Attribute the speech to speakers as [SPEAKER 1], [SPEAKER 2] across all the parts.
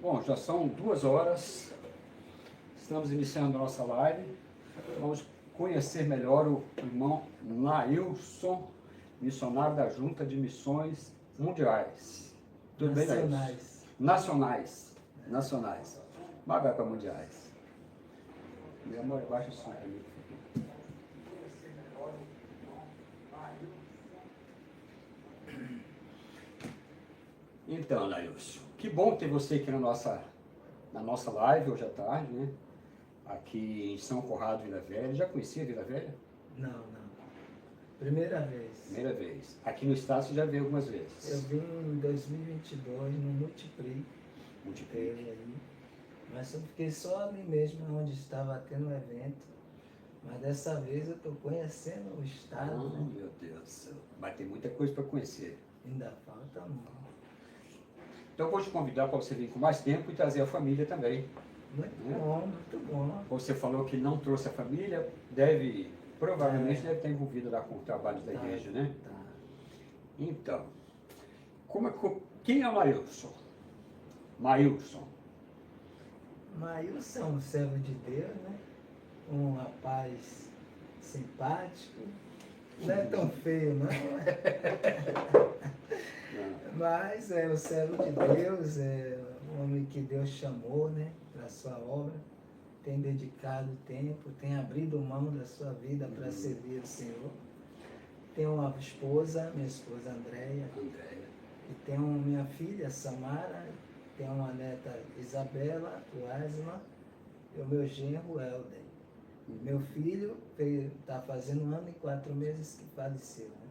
[SPEAKER 1] Bom, já são 2 horas, estamos iniciando a nossa live. Vamos conhecer melhor o irmão Nailson, missionário da Junta de Missões Mundiais. Tudo bem, Nailson? Nacionais. Mas vai para mundiais. Meu amor, baixa o som aí. Então, Nailson, que bom ter você aqui na nossa live hoje à tarde, né? Aqui em São Conrado, Vila Velha. Já conhecia Vila Velha?
[SPEAKER 2] Não. Primeira vez.
[SPEAKER 1] Primeira vez. Aqui no estado você já veio algumas vezes?
[SPEAKER 2] Eu vim em 2022 no Multipri.
[SPEAKER 1] Multipri.
[SPEAKER 2] Aí. Mas eu fiquei só ali mesmo, onde estava tendo o evento. Mas dessa vez eu estou conhecendo o estado.
[SPEAKER 1] Né? Meu Deus do céu. Vai ter muita coisa para conhecer.
[SPEAKER 2] Ainda falta muito.
[SPEAKER 1] Então eu vou te convidar para você vir com mais tempo e trazer a família também.
[SPEAKER 2] Muito bom.
[SPEAKER 1] Você falou que não trouxe a família, provavelmente deve estar envolvido lá com o trabalho da igreja, né?
[SPEAKER 2] Tá.
[SPEAKER 1] Então, quem é o Mailson? Mailson
[SPEAKER 2] é um servo de Deus, né? Um rapaz simpático. Não é tão feio, não. Mas é o servo de Deus, é um homem que Deus chamou, né, para a sua obra, tem dedicado tempo, tem abrido mão da sua vida para servir o Senhor. Tem uma esposa, minha esposa Andréia, e tem minha filha Samara, tem uma neta Isabela, o Asma, e o meu genro Helder. Meu filho está fazendo 1 ano e 4 meses que faleceu, né?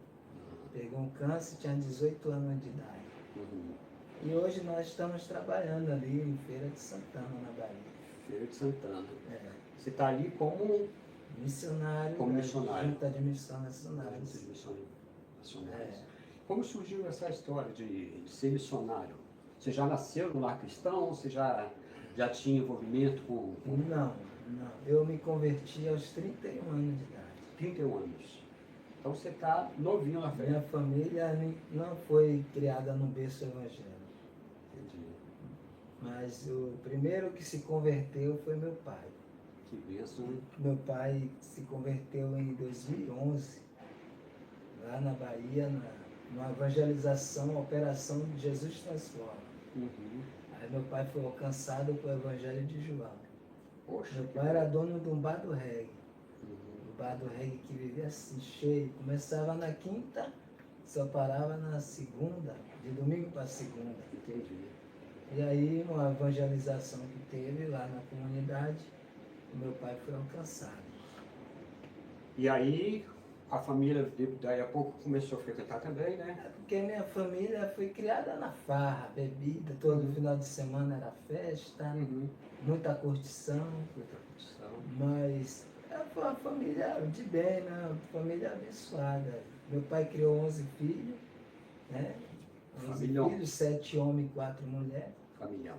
[SPEAKER 2] Pegou um câncer, tinha 18 anos de idade. E hoje nós estamos trabalhando ali em Feira de Santana, na Bahia.
[SPEAKER 1] Feira de Santana. Você está ali como
[SPEAKER 2] missionário. Junta de Missões Nacionais.
[SPEAKER 1] Como surgiu essa história de ser missionário? Você já nasceu no lar cristão? Você já tinha envolvimento com...
[SPEAKER 2] Não. Eu me converti aos 31 anos de idade.
[SPEAKER 1] 31 anos. Então você está novinho na fé.
[SPEAKER 2] Minha família não foi criada no berço evangélico.
[SPEAKER 1] Entendi.
[SPEAKER 2] Mas o primeiro que se converteu foi meu pai.
[SPEAKER 1] Que bênção, hein?
[SPEAKER 2] Meu pai se converteu em 2011, lá na Bahia, numa evangelização, Operação Jesus Transforma. Aí meu pai foi alcançado pelo Evangelho de João.
[SPEAKER 1] Poxa,
[SPEAKER 2] meu pai era dono de um bar do reggae. O bar do reggae que vivia assim, cheio. Começava na quinta, só parava na segunda, de domingo para segunda.
[SPEAKER 1] Entendi.
[SPEAKER 2] E aí, uma evangelização que teve lá na comunidade, meu pai foi alcançado.
[SPEAKER 1] E aí, a família, daí a pouco, começou a frequentar também, né?
[SPEAKER 2] É porque minha família foi criada na farra, bebida, todo final de semana era festa, muita curtição. Mas foi uma família de bem, né? Uma família abençoada. Meu pai criou 11 filhos, né? 11 filhos, 7 homens e 4 mulheres.
[SPEAKER 1] Familhão.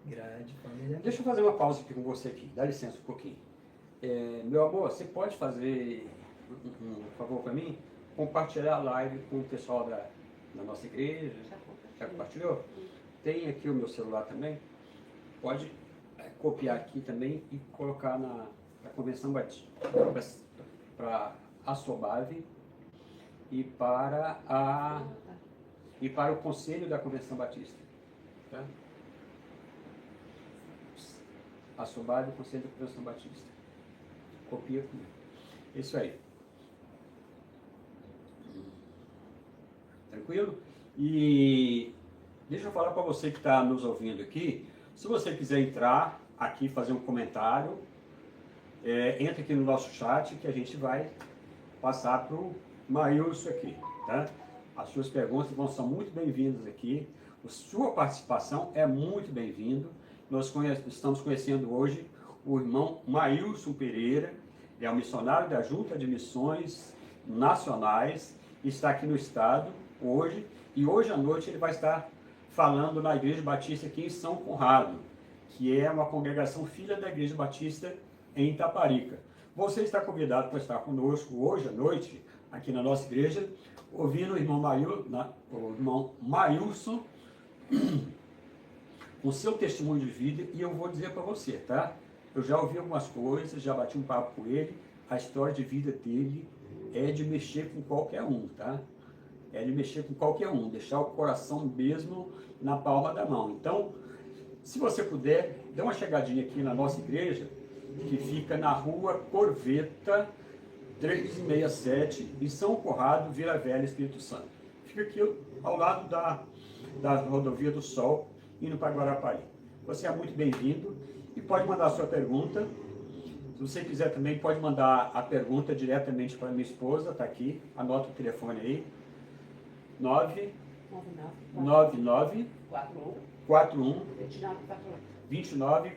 [SPEAKER 2] Grande família.
[SPEAKER 1] Deixa eu fazer uma pausa aqui com você aqui. Dá licença um pouquinho. Meu amor, você pode fazer um favor para mim? Compartilhar a live com o pessoal da nossa igreja. Já compartilhou? Tem aqui o meu celular também. Pode copiar aqui também e colocar na Convenção Batista para a Sobave e para o Conselho da Convenção Batista. Tá? A Sobave e o Conselho da Convenção Batista. Copia comigo. Isso aí. Tranquilo? E deixa eu falar para você que está nos ouvindo aqui. Se você quiser entrar aqui, fazer um comentário, entra aqui no nosso chat que a gente vai passar para o Mailson aqui, tá? As suas perguntas são muito bem-vindas aqui. A sua participação é muito bem-vindo. Nós estamos conhecendo hoje o irmão Mailson Pereira, é um missionário da Junta de Missões Nacionais, está aqui no estado hoje, e hoje à noite ele vai estar falando na Igreja Batista aqui em São Conrado, que é uma congregação filha da Igreja Batista em Itaparica. Você está convidado para estar conosco hoje à noite, aqui na nossa igreja, ouvindo o irmão Mailson o seu testemunho de vida e eu vou dizer para você, tá? Eu já ouvi algumas coisas, já bati um papo com ele, a história de vida dele é de mexer com qualquer um, tá? É de mexer com qualquer um, deixar o coração mesmo na palma da mão. Então, se você puder, dê uma chegadinha aqui na nossa igreja, que fica na rua Corveta 367, em São Conrado, Vila Velha, Espírito Santo. Fica aqui ao lado da Rodovia do Sol, indo para Guarapari. Você é muito bem-vindo e pode mandar a sua pergunta. Se você quiser também, pode mandar a pergunta diretamente para minha esposa, está aqui, anota o telefone aí, 999 41 29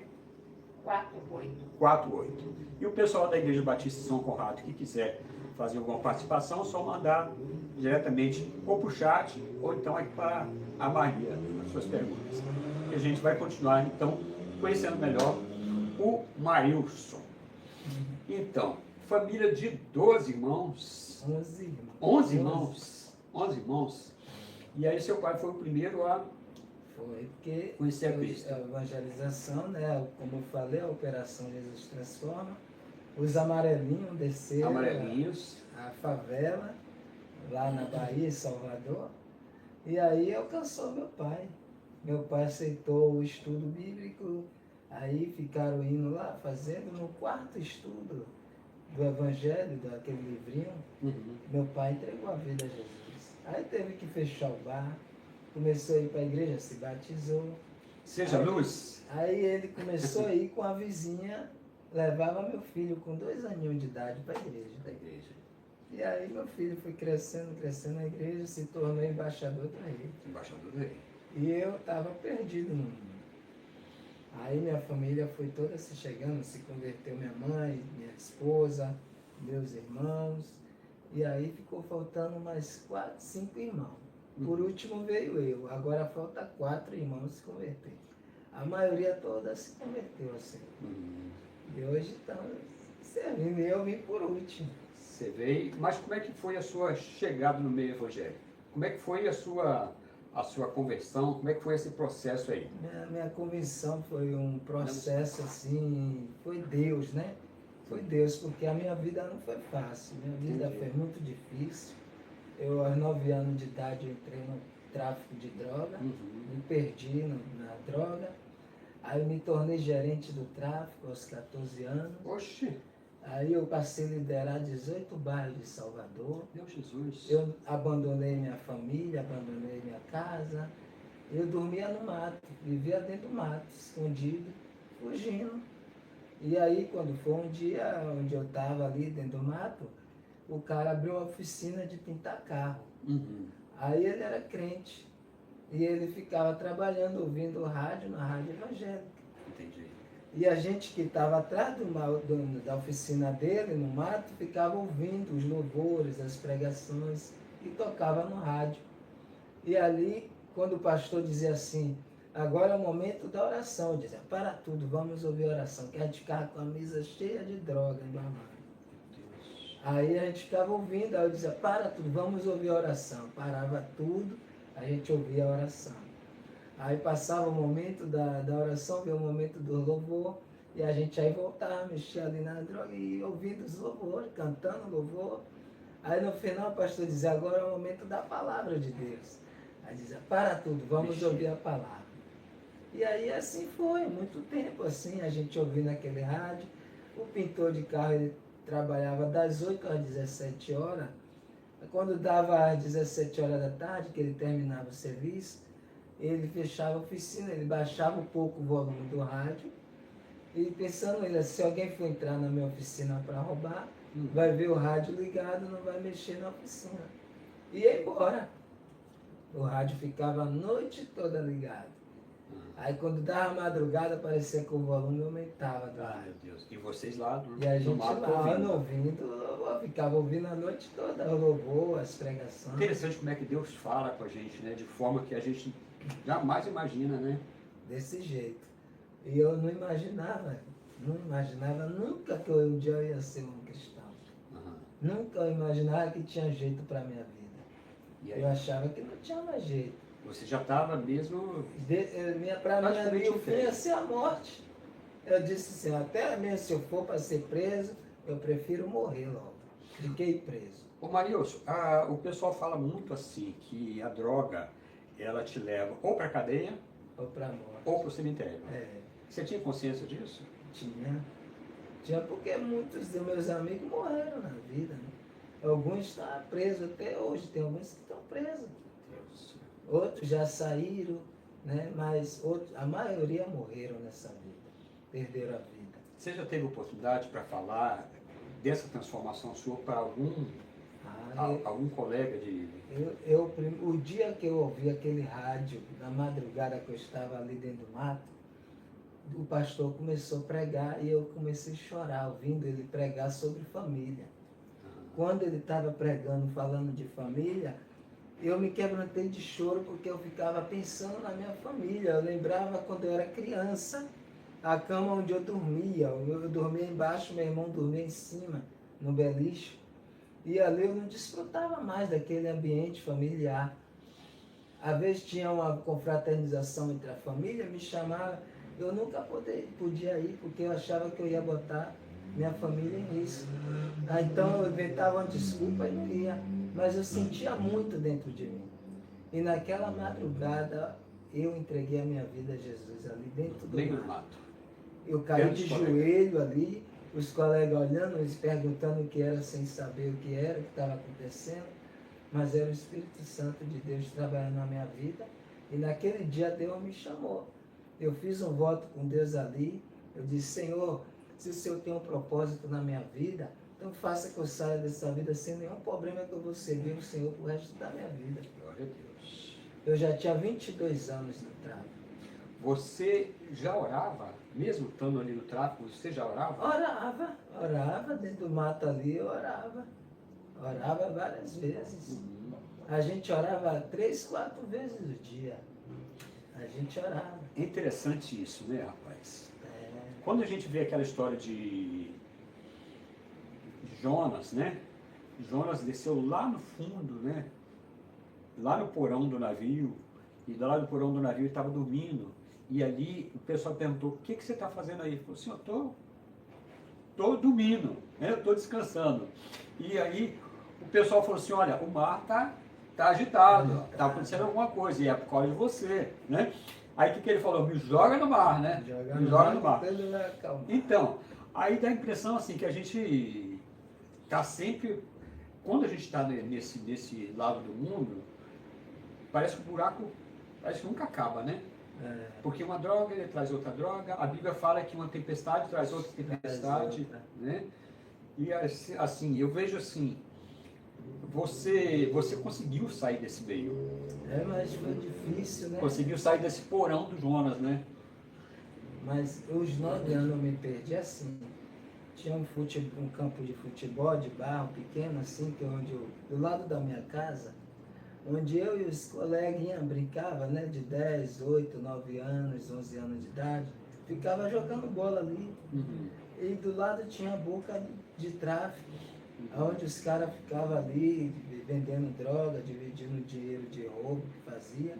[SPEAKER 1] 48. E o pessoal da Igreja Batista São Conrado que quiser fazer alguma participação, é só mandar diretamente ou para o chat ou então aqui para a Maria, as suas perguntas. E a gente vai continuar então conhecendo melhor o Marilson. Então, família de 12 irmãos.
[SPEAKER 2] 11 irmãos.
[SPEAKER 1] 11 irmãos. 11 irmãos. E aí seu pai foi o primeiro a
[SPEAKER 2] Foi, porque
[SPEAKER 1] conhecer a Cristo.
[SPEAKER 2] a evangelização, né? Como eu falei, a Operação Jesus Transforma. Os amarelinhos desceram
[SPEAKER 1] Amarelinhos.
[SPEAKER 2] a favela, lá na Bahia, em Salvador. E aí alcançou meu pai. Meu pai aceitou o estudo bíblico, aí ficaram indo lá, fazendo no quarto estudo do Evangelho, daquele livrinho. Meu pai entregou a vida a Jesus. Aí teve que fechar o bar, começou a ir para a igreja, se batizou.
[SPEAKER 1] Seja
[SPEAKER 2] aí,
[SPEAKER 1] luz.
[SPEAKER 2] Aí ele começou a ir com a vizinha, levava meu filho com 2 aninhos de idade para a igreja. E aí meu filho foi crescendo na igreja, se tornou embaixador do rei.
[SPEAKER 1] Embaixador do rei.
[SPEAKER 2] E eu estava perdido no mundo. Aí minha família foi toda se chegando, se converteu minha mãe, minha esposa, meus irmãos. E aí ficou faltando mais 4, 5 irmãos. Por último veio eu. Agora falta 4 irmãos se converter. A maioria toda se converteu assim. E hoje estamos servindo. E eu vim por último.
[SPEAKER 1] Você veio, mas como é que foi a sua chegada no meio evangélico? Como é que foi a sua conversão? Como é que foi esse processo aí?
[SPEAKER 2] Minha conversão foi um processo assim, foi Deus, né? Foi Deus, porque a minha vida não foi fácil. Minha vida foi muito difícil. Eu, aos 9 anos de idade, eu entrei no tráfico de droga, me perdi na droga. Aí eu me tornei gerente do tráfico aos 14 anos.
[SPEAKER 1] Oxi!
[SPEAKER 2] Aí eu passei a liderar 18 bairros de Salvador.
[SPEAKER 1] Meu Jesus!
[SPEAKER 2] Eu abandonei minha família, abandonei minha casa. Eu dormia no mato, vivia dentro do mato, escondido, fugindo. E aí, quando foi um dia onde eu estava ali dentro do mato, o cara abriu uma oficina de pintar carro. Aí ele era crente. E ele ficava trabalhando, ouvindo rádio, na rádio evangélica.
[SPEAKER 1] Entendi.
[SPEAKER 2] E a gente que estava atrás da oficina dele, no mato, ficava ouvindo os louvores, as pregações, e tocava no rádio. E ali, quando o pastor dizia assim, agora é o momento da oração, eu dizia, para tudo, vamos ouvir a oração, que a gente ficava com a mesa cheia de droga embalada. Aí a gente ficava ouvindo, aí eu dizia, para tudo, vamos ouvir a oração. Parava tudo, a gente ouvia a oração. Aí passava o momento da oração, veio o momento do louvor, e a gente aí voltava, mexia ali na droga e ouvindo os louvores, cantando louvor. Aí no final o pastor dizia, agora é o momento da palavra de Deus. Aí dizia, para tudo, vamos ouvir a palavra. E aí assim foi, muito tempo assim, a gente ouvindo aquele rádio. O pintor de carro, ele trabalhava das 8 às 17 horas. Quando dava às 17 horas da tarde, que ele terminava o serviço, ele fechava a oficina, ele baixava um pouco o volume do rádio, e pensando ele, se alguém for entrar na minha oficina para roubar, vai ver o rádio ligado, não vai mexer na oficina. E ia embora. O rádio ficava a noite toda ligado. Aí quando dava madrugada, parecia que o volume aumentava do rádio.
[SPEAKER 1] Meu Deus. E vocês lá
[SPEAKER 2] E a gente lá ouvindo, eu ficava ouvindo a noite toda, o louvor, as pregações.
[SPEAKER 1] Interessante como é que Deus fala com a gente, né? De forma que a gente jamais imagina, né?
[SPEAKER 2] Desse jeito. E eu não imaginava nunca que um dia eu ia ser um cristão. Nunca eu imaginava que tinha jeito para a minha vida. Eu achava que não tinha mais jeito.
[SPEAKER 1] Você já estava mesmo...
[SPEAKER 2] Para mim ali,
[SPEAKER 1] praticamente
[SPEAKER 2] o fim
[SPEAKER 1] preso.
[SPEAKER 2] ia ser a morte. Eu disse assim, até mesmo se eu for para ser preso, eu prefiro morrer logo. Fiquei preso.
[SPEAKER 1] Ô Marilson, o pessoal fala muito assim, que a droga, ela te leva ou para a cadeia
[SPEAKER 2] Ou para a morte.
[SPEAKER 1] ou para o cemitério.
[SPEAKER 2] É,
[SPEAKER 1] Você tinha consciência disso?
[SPEAKER 2] tinha. Tinha porque muitos dos meus amigos morreram na vida, né? Alguns estão presos até hoje, tem alguns que estão presos.
[SPEAKER 1] Deus.
[SPEAKER 2] Outros já saíram, né? Mas outros, a maioria morreram nessa vida, perderam a vida.
[SPEAKER 1] Você já teve oportunidade para falar dessa transformação sua para algum colega de...
[SPEAKER 2] O dia que eu ouvi aquele rádio, na madrugada que eu estava ali dentro do mato, o pastor começou a pregar e eu comecei a chorar, ouvindo ele pregar sobre família. Quando ele estava pregando, falando de família, eu me quebrantei de choro porque eu ficava pensando na minha família. Eu lembrava quando eu era criança, a cama onde eu dormia. Eu dormia embaixo, meu irmão dormia em cima, no beliche. E ali eu não desfrutava mais daquele ambiente familiar. Às vezes tinha uma confraternização entre a família, me chamava, eu nunca podia ir porque eu achava que eu ia botar minha família em risco. Então eu inventava uma desculpa e não ia, mas eu sentia muito dentro de mim. E naquela madrugada eu entreguei a minha vida a Jesus ali dentro do mato. Eu caí de joelho ali, os colegas olhando, eles perguntando o que era sem saber o que era, o que estava acontecendo, mas era o Espírito Santo de Deus trabalhando na minha vida. E naquele dia Deus me chamou. Eu fiz um voto com Deus ali. Eu disse, Senhor, se o Senhor tem um propósito na minha vida, então faça que eu saia dessa vida sem nenhum problema, que eu vou servir o Senhor pro resto da minha vida.
[SPEAKER 1] Glória a Deus.
[SPEAKER 2] Eu já tinha 22 anos no tráfico.
[SPEAKER 1] Você já orava, mesmo estando ali no tráfico, você já orava?
[SPEAKER 2] Orava dentro do mato ali, eu orava. Orava várias vezes. A gente orava 3, 4 vezes no dia. A gente orava.
[SPEAKER 1] É interessante isso, né, rapaz?
[SPEAKER 2] É.
[SPEAKER 1] Quando a gente vê aquela história de Jonas, né? Jonas desceu lá no fundo, né? Lá no porão do navio. E do lado do porão do navio ele estava dormindo. E ali o pessoal perguntou, o que você está fazendo aí? Ele falou assim, eu estou dormindo, né? Eu estou descansando. E aí o pessoal falou assim, olha, o mar tá agitado, está acontecendo alguma coisa, e é por causa de você, né? Aí o que ele falou? Me joga no mar, né? Me joga no mar. Então, aí dá a impressão assim que a gente está sempre, quando a gente está nesse lado do mundo, parece que o buraco parece que nunca acaba, né? Porque uma droga ele traz outra droga, a Bíblia fala que uma tempestade traz outra tempestade, né? E assim, eu vejo assim, você conseguiu sair desse meio.
[SPEAKER 2] Mas foi difícil, né?
[SPEAKER 1] Conseguiu sair desse porão do Jonas, né?
[SPEAKER 2] Mas os 9 anos eu me perdi assim. Tinha um campo de futebol de barro pequeno assim, que do lado da minha casa, onde eu e os coleguinhas brincavam, né? De 10, 8, 9 anos, 11 anos de idade. Ficava jogando bola ali. E do lado tinha a boca de tráfico, onde os caras ficavam ali vendendo droga, dividindo dinheiro de roubo que fazia.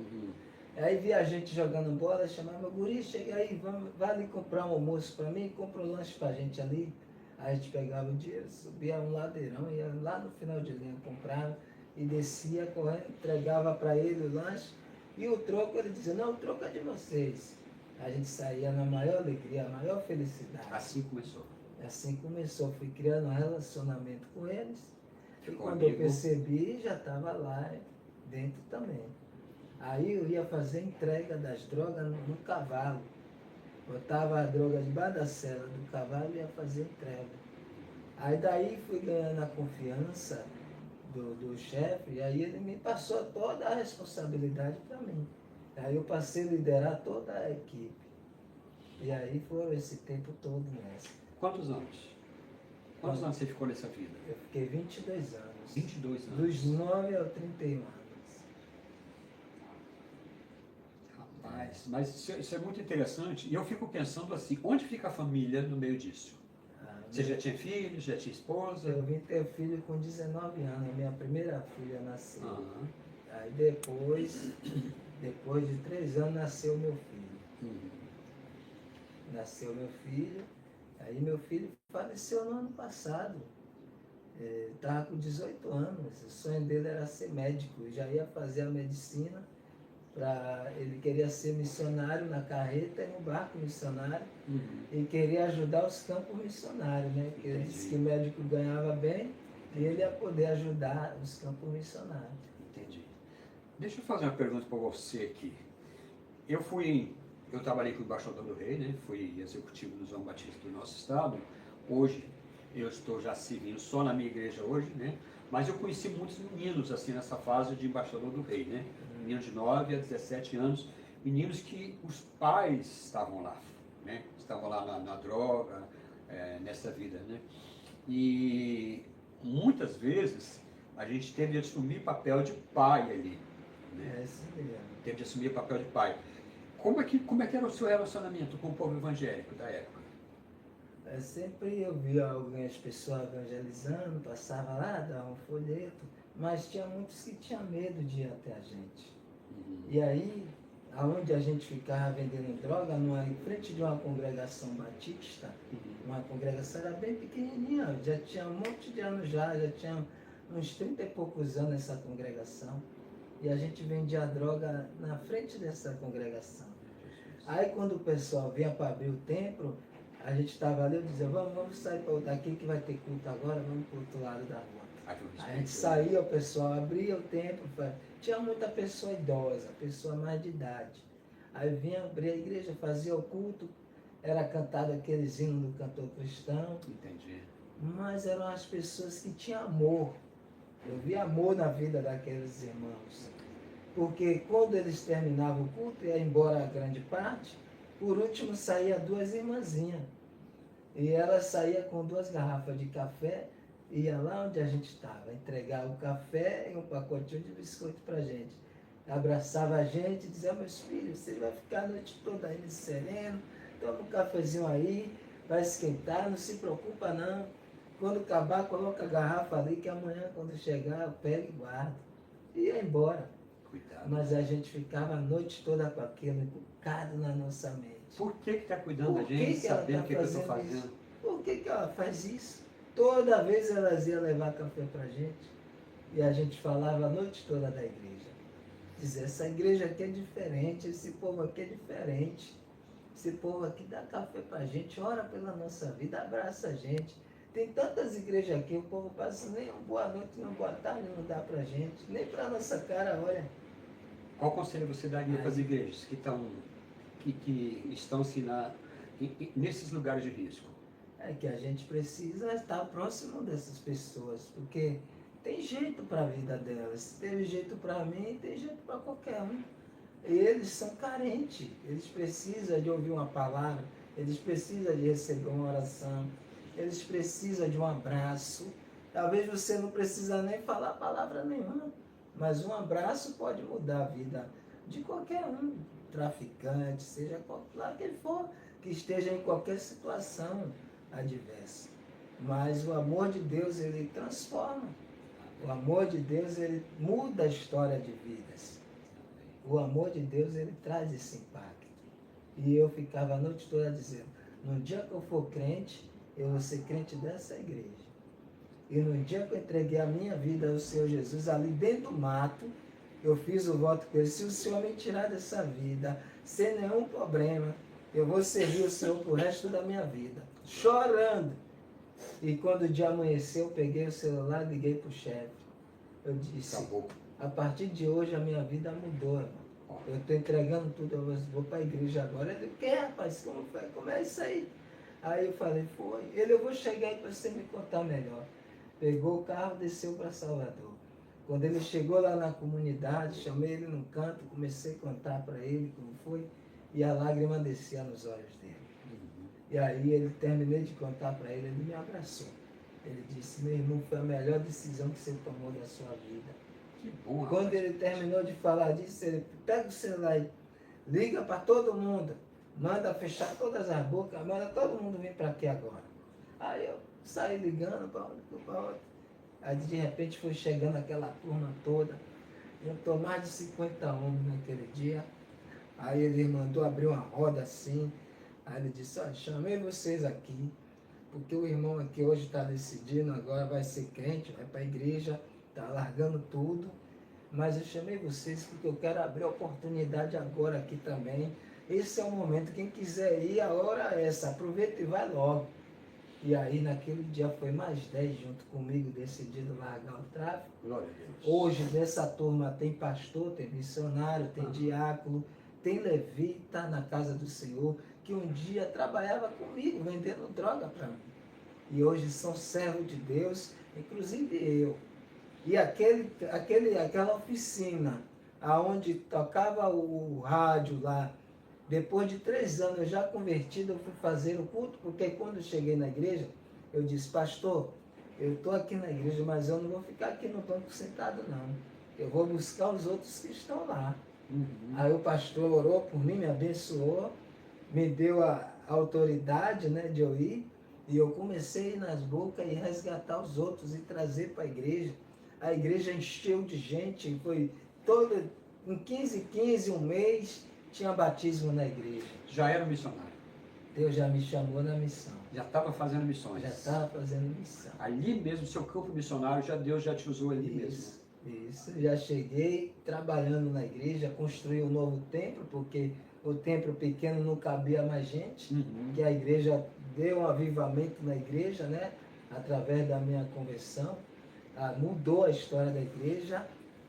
[SPEAKER 2] Aí via a gente jogando bola, chamava, guri, chega aí, vai ali comprar um almoço para mim, compra um lanche pra gente ali. Aí a gente pegava o dinheiro, subia um ladeirão, ia lá no final de linha, comprava e descia correndo, entregava para ele o lanche. E o troco, ele dizia, não, o troco é de vocês. A gente saía na maior alegria, na maior felicidade.
[SPEAKER 1] Assim começou.
[SPEAKER 2] Assim começou, fui criando um relacionamento com eles.
[SPEAKER 1] Ficou
[SPEAKER 2] e quando
[SPEAKER 1] amigo.
[SPEAKER 2] eu percebi, já estava lá dentro também. Aí eu ia fazer entrega das drogas no cavalo. Botava a droga debaixo da sela do cavalo e ia fazer entrega. Aí daí fui ganhando a confiança do chefe, e aí ele me passou toda a responsabilidade para mim. Aí eu passei a liderar toda a equipe. E aí foi esse tempo todo nessa.
[SPEAKER 1] Quantos anos? Quantos anos você ficou nessa vida?
[SPEAKER 2] Eu fiquei 22 anos.
[SPEAKER 1] 22 anos.
[SPEAKER 2] Dos 9 aos 31 anos.
[SPEAKER 1] Rapaz, mas isso é muito interessante. E eu fico pensando assim, onde fica a família no meio disso? Você já tinha filhos, já tinha esposa?
[SPEAKER 2] Eu vim ter filho com 19 anos, a minha primeira filha nasceu. Aí depois Depois de 3 anos nasceu meu filho.
[SPEAKER 1] Uhum.
[SPEAKER 2] Nasceu meu filho, aí meu filho faleceu no ano passado. Estava com 18 anos, o sonho dele era ser médico, já ia fazer a medicina, ele queria ser missionário na carreta e no barco missionário,
[SPEAKER 1] Uhum.
[SPEAKER 2] e queria ajudar os campos missionários, né? Porque ele disse que médico ganhava bem e ele ia poder ajudar os campos missionários.
[SPEAKER 1] Entendi. Deixa eu fazer uma pergunta para você aqui. Eu trabalhei com o embaixador do rei, né? Fui executivo do João Batista do nosso estado. Hoje eu estou já servindo só na minha igreja hoje, né? Mas eu conheci muitos meninos assim nessa fase de embaixador do rei, né? Meninos de 9 a 17 anos, meninos que os pais estavam lá, né? Estavam lá na droga, nessa vida, né? E muitas vezes a gente teve de assumir papel de pai ali, né?
[SPEAKER 2] É isso mesmo.
[SPEAKER 1] Teve de assumir papel de pai. Como é que era o seu relacionamento com o povo evangélico da época?
[SPEAKER 2] Sempre eu via algumas pessoas evangelizando, passava lá, dava um folheto, mas tinha muitos que tinham medo de ir até a gente.
[SPEAKER 1] Uhum.
[SPEAKER 2] E aí, aonde a gente ficava vendendo droga, em frente de uma congregação batista, uma congregação era bem pequenininha, já tinha um monte de anos já tinha uns 30 e poucos anos essa congregação. E a gente vendia droga na frente dessa congregação. Aí quando o pessoal vinha para abrir o templo, a gente estava ali, eu dizia, vamos sair daqui que vai ter culto agora, vamos para o outro lado da rua. A gente saía, o pessoal abria o templo, tinha muita pessoa idosa, pessoa mais de idade. Aí vinha abrir a igreja, fazia o culto, era cantado aqueles hinos do cantor cristão.
[SPEAKER 1] Entendi.
[SPEAKER 2] Mas eram as pessoas que tinham amor. Eu vi amor na vida daqueles irmãos. Porque quando eles terminavam o culto, ia embora a grande parte, por último saía 2 irmãzinhas. E ela saía com 2 garrafas de café, ia lá onde a gente estava, entregar o café e um pacotinho de biscoito para a gente. Abraçava a gente e dizia, meus filhos, você vai ficar a noite toda aí nesse sereno, toma um cafezinho aí, vai esquentar, não se preocupa não. Quando acabar, coloca a garrafa ali, que amanhã quando chegar eu pego e guardo. E ia embora.
[SPEAKER 1] Cuidado.
[SPEAKER 2] Mas a gente ficava a noite toda com aquilo encucado na nossa mente.
[SPEAKER 1] Por que está cuidando da gente, sabendo o que eu estou fazendo?
[SPEAKER 2] Isso? Por que ela faz isso? Toda vez elas iam levar café pra gente. E a gente falava a noite toda da igreja. Dizia, essa igreja aqui é diferente, esse povo aqui é diferente. Esse povo aqui dá café pra gente, ora pela nossa vida, abraça a gente. Tem tantas igrejas aqui, o povo passa nem uma boa noite, nem uma boa tarde, não dá pra gente, nem pra nossa cara, olha.
[SPEAKER 1] Qual conselho você daria para as igrejas que estão assim, nesses lugares de risco?
[SPEAKER 2] É que a gente precisa estar próximo dessas pessoas, porque tem jeito para a vida delas. Se teve jeito para mim, tem jeito para qualquer um. E eles são carentes, eles precisam de ouvir uma palavra, eles precisam de receber uma oração, eles precisam de um abraço. Talvez você não precisa nem falar palavra nenhuma, mas um abraço pode mudar a vida de qualquer um, traficante, seja lá que ele for, que esteja em qualquer situação adversa. Mas o amor de Deus, ele transforma. O amor de Deus, ele muda a história de vidas. O amor de Deus, ele traz esse impacto. E eu ficava a noite toda dizendo, no dia que eu for crente, eu vou ser crente dessa igreja. E no dia que eu entreguei a minha vida ao Senhor Jesus, ali dentro do mato, eu fiz o voto com ele, se o Senhor me tirar dessa vida, sem nenhum problema, eu vou servir o Senhor pro resto da minha vida. Chorando. E quando o dia amanheceu, eu peguei o celular e liguei pro chefe. Eu disse,
[SPEAKER 1] Acabou.
[SPEAKER 2] a partir de hoje a minha vida mudou, irmão. Eu estou entregando tudo, eu vou para a igreja agora. Ele, o que, rapaz? Como é isso aí? Aí eu falei, foi. Ele, eu vou chegar aí para você me contar melhor. Pegou o carro, desceu para Salvador. Quando ele chegou lá na comunidade, chamei ele num canto, comecei a contar para ele como foi, e a lágrima descia nos olhos dele. E aí ele terminei de contar para ele, ele me abraçou. Ele disse, meu irmão, foi a melhor decisão que você tomou da sua vida.
[SPEAKER 1] Que bom.
[SPEAKER 2] Quando ele terminou de falar disso, ele pega o celular e liga para todo mundo, manda fechar todas as bocas, manda todo mundo vir para aqui agora. Aí eu saí ligando para outro. Aí de repente foi chegando aquela turma toda. juntou mais de 50 homens naquele dia. Aí ele mandou abrir uma roda assim. Aí ele disse, olha, chamei vocês aqui, porque o irmão aqui hoje está decidindo, agora vai ser crente, vai para a igreja, está largando tudo. Mas eu chamei vocês porque eu quero abrir a oportunidade agora aqui também. Esse é o momento, quem quiser ir, a hora é essa, aproveita e vai logo. E aí naquele dia foi mais 10 junto comigo, decidido largar o tráfico.
[SPEAKER 1] Glória a Deus.
[SPEAKER 2] Hoje nessa turma tem pastor, tem missionário, tem diácono, tem levita na casa do Senhor, que um dia trabalhava comigo, vendendo droga para mim. E hoje são servos de Deus, inclusive eu. E aquela oficina, aonde tocava o rádio lá, depois de 3 anos eu já convertido, eu fui fazer o culto, porque quando eu cheguei na igreja, eu disse, pastor, eu estou aqui na igreja, mas eu não vou ficar aqui no banco sentado não. Eu vou buscar os outros que estão lá. Aí o pastor orou por mim, me abençoou, me deu a autoridade, né, de eu ir, e eu comecei a ir nas bocas e resgatar os outros e trazer para a igreja. A igreja encheu de gente, foi toda, em 15, um mês, tinha batismo na igreja.
[SPEAKER 1] Já era missionário.
[SPEAKER 2] Deus já me chamou na missão.
[SPEAKER 1] Já estava fazendo missões.
[SPEAKER 2] Já estava fazendo missão.
[SPEAKER 1] Ali mesmo, seu campo missionário, Deus já te usou ali mesmo.
[SPEAKER 2] Isso, já cheguei trabalhando na igreja, construí um novo templo, porque o templo pequeno não cabia mais gente, que a igreja deu um avivamento na igreja, né? Através da minha conversão. Mudou a história da igreja,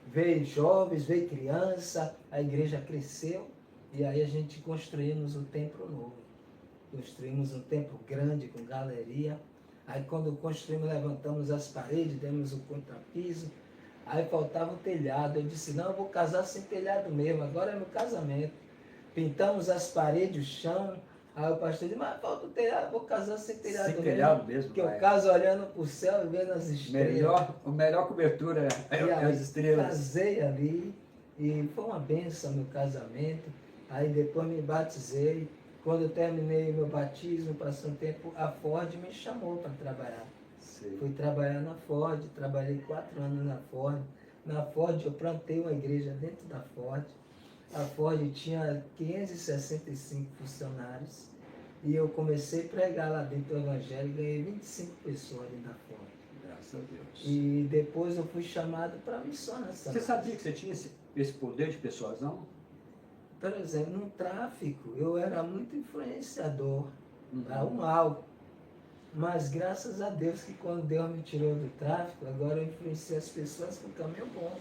[SPEAKER 2] veio jovens, veio criança, a igreja cresceu, e aí a gente construímos o templo novo. Construímos um templo grande, com galeria. Aí quando construímos, levantamos as paredes, demos o contrapiso. Aí faltava o telhado. Eu disse, não, eu vou casar sem telhado mesmo, agora é meu casamento. Pintamos as paredes, o chão. Aí o pastor disse, mas falta o telhado, vou casar sem telhado mesmo. Sem telhado mesmo, porque eu caso olhando para o céu e vendo as estrelas.
[SPEAKER 1] A melhor cobertura é as estrelas.
[SPEAKER 2] Casei ali e foi uma benção meu casamento. Aí depois me batizei. Quando eu terminei meu batismo, passou um tempo, a Ford me chamou para trabalhar. Sim. Fui trabalhar na Ford, trabalhei 4 anos na Ford. Na Ford eu plantei uma igreja dentro da Ford. A Ford tinha 565 funcionários. E eu comecei a pregar lá dentro do Evangelho e ganhei 25 pessoas dentro da Ford.
[SPEAKER 1] Graças a Deus.
[SPEAKER 2] E depois eu fui chamado para missão nessa.
[SPEAKER 1] Você sabia que você tinha esse poder de persuasão?
[SPEAKER 2] Por exemplo, no tráfico, eu era muito influenciador, o mal. Mas graças a Deus que quando Deus me tirou do tráfico, agora eu influencio as pessoas com o caminho bom.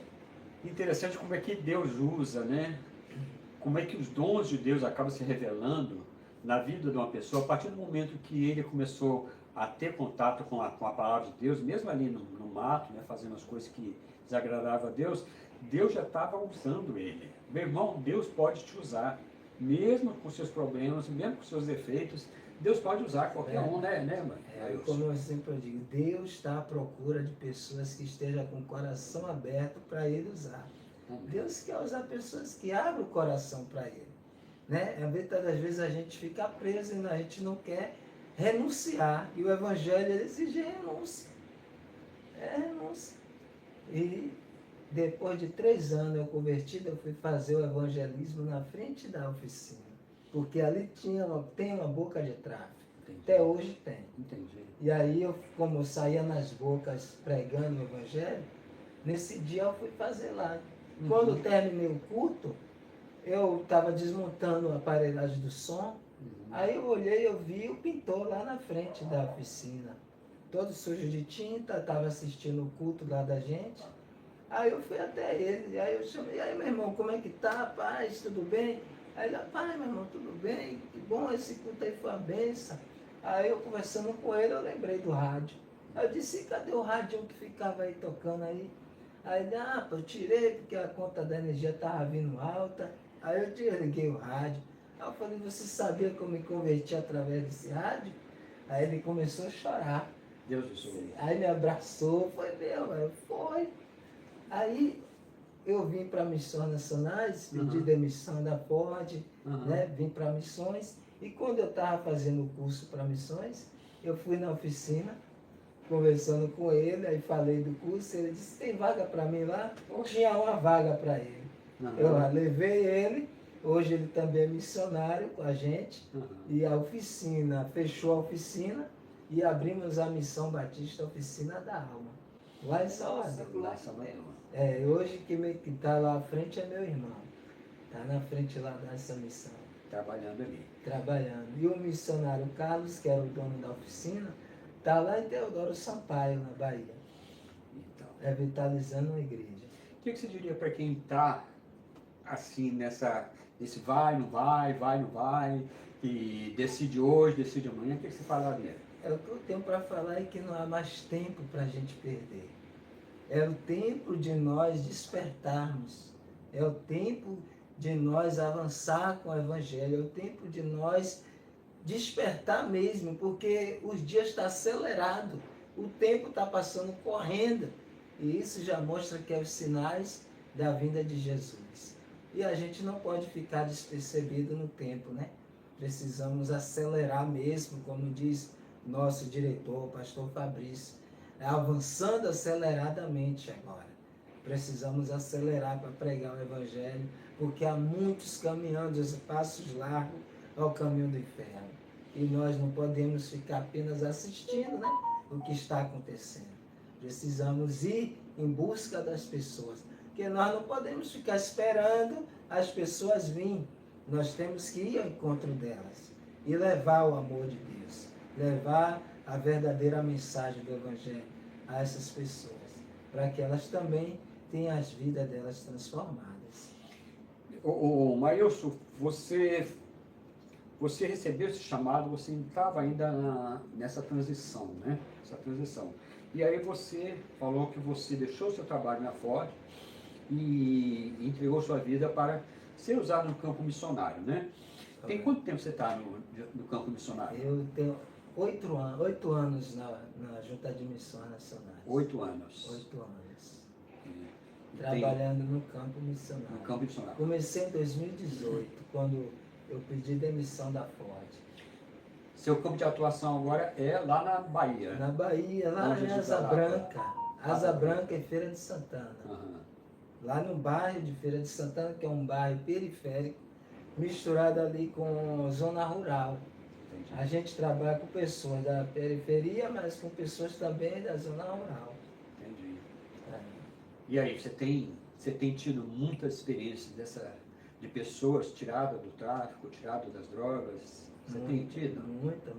[SPEAKER 1] Interessante como é que Deus usa, né? Como é que os dons de Deus acabam se revelando na vida de uma pessoa a partir do momento que ele começou a ter contato com a palavra de Deus, mesmo ali no mato, né, fazendo as coisas que desagradavam a Deus, Deus já estava usando ele. Meu irmão, Deus pode te usar, mesmo com seus problemas, mesmo com seus defeitos, Deus pode usar qualquer um, né, mano?
[SPEAKER 2] Como eu sempre digo, Deus está à procura de pessoas que estejam com o coração aberto para Ele usar. Deus quer usar pessoas que abrem o coração para Ele. Né? Muitas das vezes a gente fica preso e a gente não quer renunciar. E o Evangelho exige renúncia. Renúncia. E depois de 3 anos eu convertido, eu fui fazer o evangelismo na frente da oficina. Porque ali tem uma boca de tráfico. Entendi. Até hoje tem.
[SPEAKER 1] Entendi.
[SPEAKER 2] E aí, como eu saía nas bocas pregando o evangelho, nesse dia eu fui fazer lá. Quando terminei o culto, eu estava desmontando a aparelhagem do som. Aí eu olhei, eu vi o pintor lá na frente da oficina. Todo sujo de tinta, estava assistindo o culto lá da gente. Aí eu fui até ele, aí eu chamei, e aí meu irmão, como é que tá, paz, tudo bem? Aí ele, pai, meu irmão, tudo bem? Que bom, esse culto aí foi uma benção. Aí eu conversando com ele, eu lembrei do rádio. Aí eu disse, cadê o rádio que ficava aí tocando aí? Aí ele, eu tirei porque a conta da energia estava vindo alta. Aí eu desliguei o rádio. Aí eu falei, você sabia que eu me converti através desse rádio? Aí ele começou a chorar.
[SPEAKER 1] Deus do Senhor.
[SPEAKER 2] Aí me abraçou, foi meu, foi. Aí eu vim para Missões Nacionais, pedi demissão da Ford, né? Vim para Missões. E quando eu estava fazendo o curso para Missões, eu fui na oficina conversando com ele, aí falei do curso, ele disse, tem vaga para mim lá? Tinha uma vaga para ele.
[SPEAKER 1] Uhum.
[SPEAKER 2] Eu levei ele, hoje ele também é missionário com a gente,
[SPEAKER 1] Uhum.
[SPEAKER 2] e a oficina, fechou a oficina e abrimos a Missão Batista Oficina da Alma, lá em Salvador.
[SPEAKER 1] Lá em Salvador.
[SPEAKER 2] Hoje quem está lá à frente é meu irmão, está na frente lá dessa missão.
[SPEAKER 1] Trabalhando ali.
[SPEAKER 2] Trabalhando. E o missionário Carlos, que era o dono da oficina, está lá em Teodoro Sampaio, na Bahia,
[SPEAKER 1] Então,
[SPEAKER 2] revitalizando uma igreja.
[SPEAKER 1] o que você diria para quem está assim nesse vai, não vai, e decide hoje, decide amanhã, o que você falaria?
[SPEAKER 2] O que eu tenho para falar é que não há mais tempo para a gente perder. É o tempo de nós despertarmos. É o tempo de nós avançar com o Evangelho. É o tempo de nós despertar mesmo, porque os dias estão acelerados. O tempo está passando correndo. E isso já mostra que é os sinais da vinda de Jesus. E a gente não pode ficar despercebido no tempo, né? Precisamos acelerar mesmo, como diz nosso diretor, o pastor Fabrício, avançando aceleradamente agora. Precisamos acelerar para pregar o Evangelho, porque há muitos caminhando os passos largos ao caminho do inferno. E nós não podemos ficar apenas assistindo, né, o que está acontecendo. Precisamos ir em busca das pessoas, porque nós não podemos ficar esperando as pessoas virem. Nós temos que ir ao encontro delas e levar o amor de Deus, levar a verdadeira mensagem do Evangelho a essas pessoas, para que elas também tenham as vidas delas transformadas.
[SPEAKER 1] Maílson, você recebeu esse chamado, você estava ainda nessa transição, né? Essa transição. E aí você falou que você deixou o seu trabalho na Ford e entregou sua vida para ser usado no campo missionário, né? Tem quanto tempo você está no campo missionário?
[SPEAKER 2] Eu tenho 8 anos na Junta de Missões Nacionais.
[SPEAKER 1] 8 anos.
[SPEAKER 2] 8 anos.
[SPEAKER 1] E
[SPEAKER 2] Trabalhando no campo missionário.
[SPEAKER 1] No campo missionário.
[SPEAKER 2] Comecei em 2018, quando eu pedi demissão da Ford.
[SPEAKER 1] Seu campo de atuação agora é lá na Bahia?
[SPEAKER 2] Na Bahia, lá em Asa Branca. Asa Branca e Feira de Santana.
[SPEAKER 1] Uhum.
[SPEAKER 2] Lá no bairro de Feira de Santana, que é um bairro periférico, misturado ali com zona rural.
[SPEAKER 1] Entendi.
[SPEAKER 2] A gente trabalha com pessoas da periferia, mas com pessoas também da zona rural.
[SPEAKER 1] Entendi. E aí, você tem tido muitas experiências de pessoas tiradas do tráfico, tiradas das drogas? Você tem tido?
[SPEAKER 2] Muita.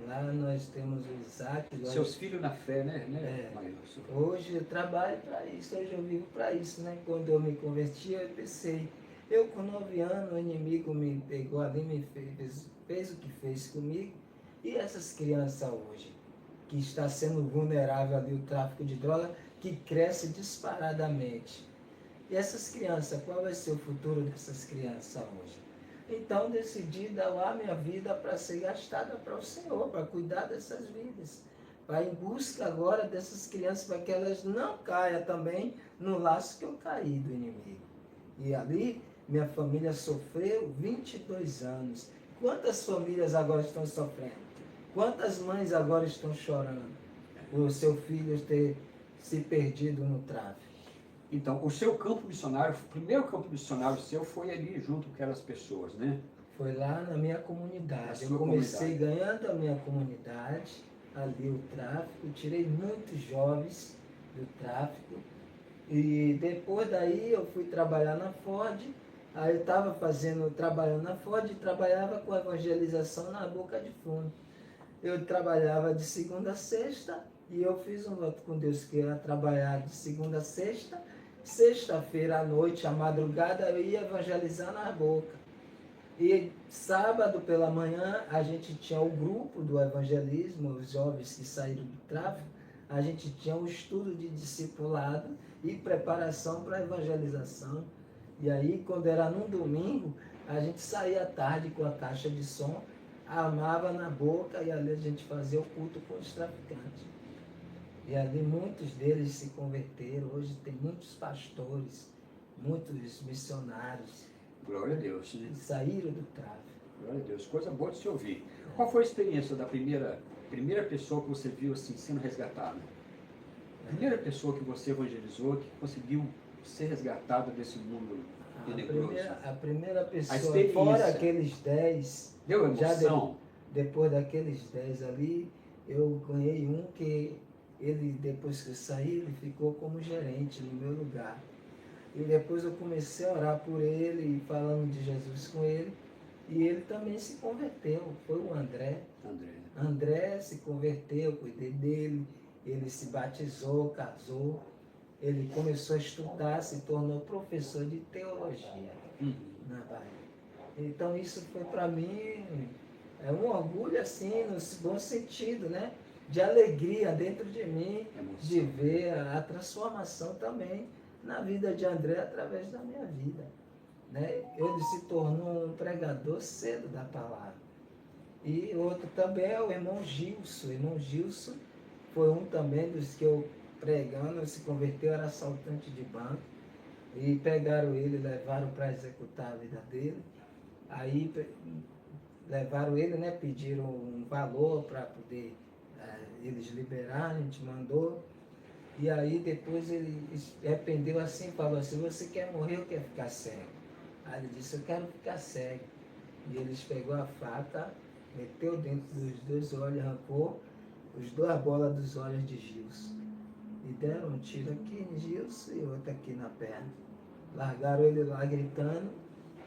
[SPEAKER 2] Lá nós temos o Isaac.
[SPEAKER 1] Seus filhos na fé, né? Maílson?
[SPEAKER 2] Hoje eu trabalho para isso, hoje eu vivo para isso, né? Quando eu me converti, eu pensei, eu com 9 anos, o inimigo me pegou ali, me fez o que fez comigo. E essas crianças hoje, que está sendo vulnerável ali o tráfico de droga, que cresce disparadamente. E essas crianças, qual vai ser o futuro dessas crianças hoje? Então decidi dar minha vida para ser gastada para o Senhor, para cuidar dessas vidas. Para ir em busca agora dessas crianças, para que elas não caiam também no laço que eu caí do inimigo. E ali, minha família sofreu 22 anos. Quantas famílias agora estão sofrendo? Quantas mães agora estão chorando por seu filho ter se perdido no tráfico?
[SPEAKER 1] Então, o seu campo missionário, o primeiro campo missionário seu foi ali junto com aquelas pessoas, né?
[SPEAKER 2] Foi lá na minha comunidade.
[SPEAKER 1] Na
[SPEAKER 2] Eu comecei ganhando a minha comunidade, ali o tráfico, tirei muitos jovens do tráfico. E depois daí eu fui trabalhar na Ford. Aí eu estava trabalhando na Ford e trabalhava com evangelização na Boca de Fundo. Eu trabalhava de segunda a sexta e eu fiz um voto com Deus que ia trabalhar de segunda a sexta. Sexta-feira à noite, à madrugada, eu ia evangelizar na Boca. E sábado pela manhã, a gente tinha o grupo do evangelismo, os jovens que saíram do tráfico, a gente tinha um estudo de discipulado e preparação para a evangelização. E aí, quando era num domingo, a gente saía à tarde com a caixa de som, armava na Boca e ali a gente fazia o culto com os traficantes. E ali muitos deles se converteram. Hoje tem muitos pastores, muitos missionários.
[SPEAKER 1] Glória a Deus, né?
[SPEAKER 2] Que saíram do tráfico.
[SPEAKER 1] Glória a Deus, coisa boa de se ouvir. Qual foi a experiência da primeira primeira pessoa que você viu assim sendo resgatada? A primeira pessoa que você evangelizou, que conseguiu ser resgatada desse mundo tenebroso?
[SPEAKER 2] A primeira pessoa,
[SPEAKER 1] experiência.
[SPEAKER 2] fora aqueles 10,
[SPEAKER 1] Deu
[SPEAKER 2] já
[SPEAKER 1] emoção?
[SPEAKER 2] depois daqueles 10 ali, eu ganhei um que ele, depois que eu saí, ele ficou como gerente no meu lugar. E depois eu comecei a orar por ele, falando de Jesus com ele, e ele também se converteu, foi o André. André se converteu, eu cuidei dele, ele se batizou, casou, ele começou a estudar, se tornou professor de teologia na Bahia. Então isso foi para mim um orgulho assim, no bom sentido, né? De alegria dentro de mim, de ver a transformação também na vida de André através da minha vida. Né? Ele se tornou um pregador cedo da palavra. E outro também é o irmão Gilson. O irmão Gilson foi um também dos que eu pregando, se converteu, era assaltante de banco. E pegaram ele, levaram para executar a vida dele. Aí levaram ele, né, pediram um valor para poder eles liberar, a gente mandou. E aí depois ele arrependeu assim, falou assim, você quer morrer ou quer ficar cego? Aí ele disse, eu quero ficar cego. E eles pegou a faca, meteu dentro dos 2 olhos, arrancou as 2 bolas dos olhos de Gilson. E deram um tiro aqui em Gilson e outro aqui na perna. Largaram ele lá gritando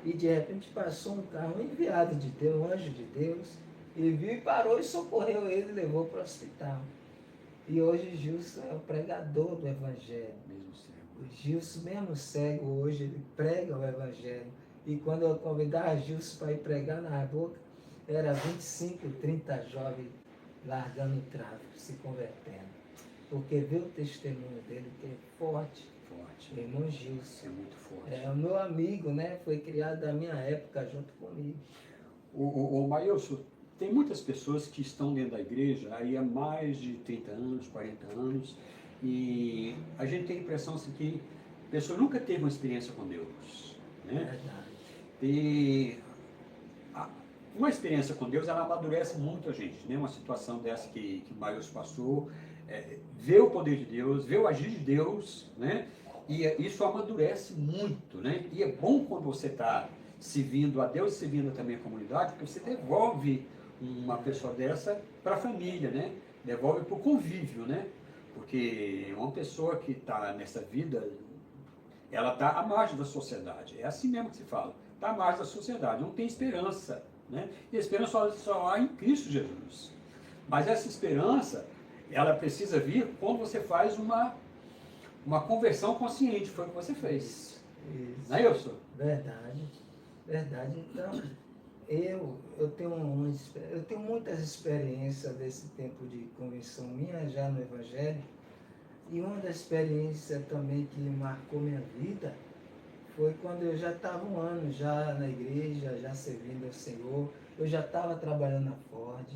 [SPEAKER 2] e de repente passou um carro, um enviado de Deus, um anjo de Deus, e viu e parou e socorreu ele e levou para o hospital. E hoje Gilson é o pregador do Evangelho. O Gilson, mesmo cego, hoje ele prega o Evangelho. E quando eu convidava Gilson para ir pregar na boca, era 25, 30 jovens largando o tráfico, se convertendo. Porque vê o testemunho dele, que é forte. O irmão Gilson.
[SPEAKER 1] É muito forte.
[SPEAKER 2] É o meu amigo, né? Foi criado da minha época junto comigo.
[SPEAKER 1] O Maílson, tem muitas pessoas que estão dentro da igreja aí há mais de 30 anos, 40 anos, e a gente tem a impressão assim, que a pessoa nunca teve uma experiência com Deus. Né?
[SPEAKER 2] É verdade.
[SPEAKER 1] E uma experiência com Deus, ela amadurece muito a gente, né? Uma situação dessa que o Maílson passou, vê o poder de Deus, vê o agir de Deus, né? E isso amadurece muito, né? E é bom quando você está servindo a Deus e servindo também a comunidade, porque você devolve uma pessoa dessa para a família, né? Devolve para o convívio, né? Porque uma pessoa que está nessa vida, ela está à margem da sociedade. É assim mesmo que se fala. Está à margem da sociedade. Não tem esperança, né? E a esperança só há em Cristo Jesus. Mas essa esperança, ela precisa vir quando você faz uma conversão consciente. Foi o que você fez.
[SPEAKER 2] Isso.
[SPEAKER 1] Não é isso?
[SPEAKER 2] Verdade. Verdade. Então, eu tenho muitas experiências desse tempo de conversão minha já no Evangelho. E uma das experiências também que marcou minha vida foi quando eu já estava um ano já na igreja, já servindo ao Senhor. Eu já estava trabalhando na Ford.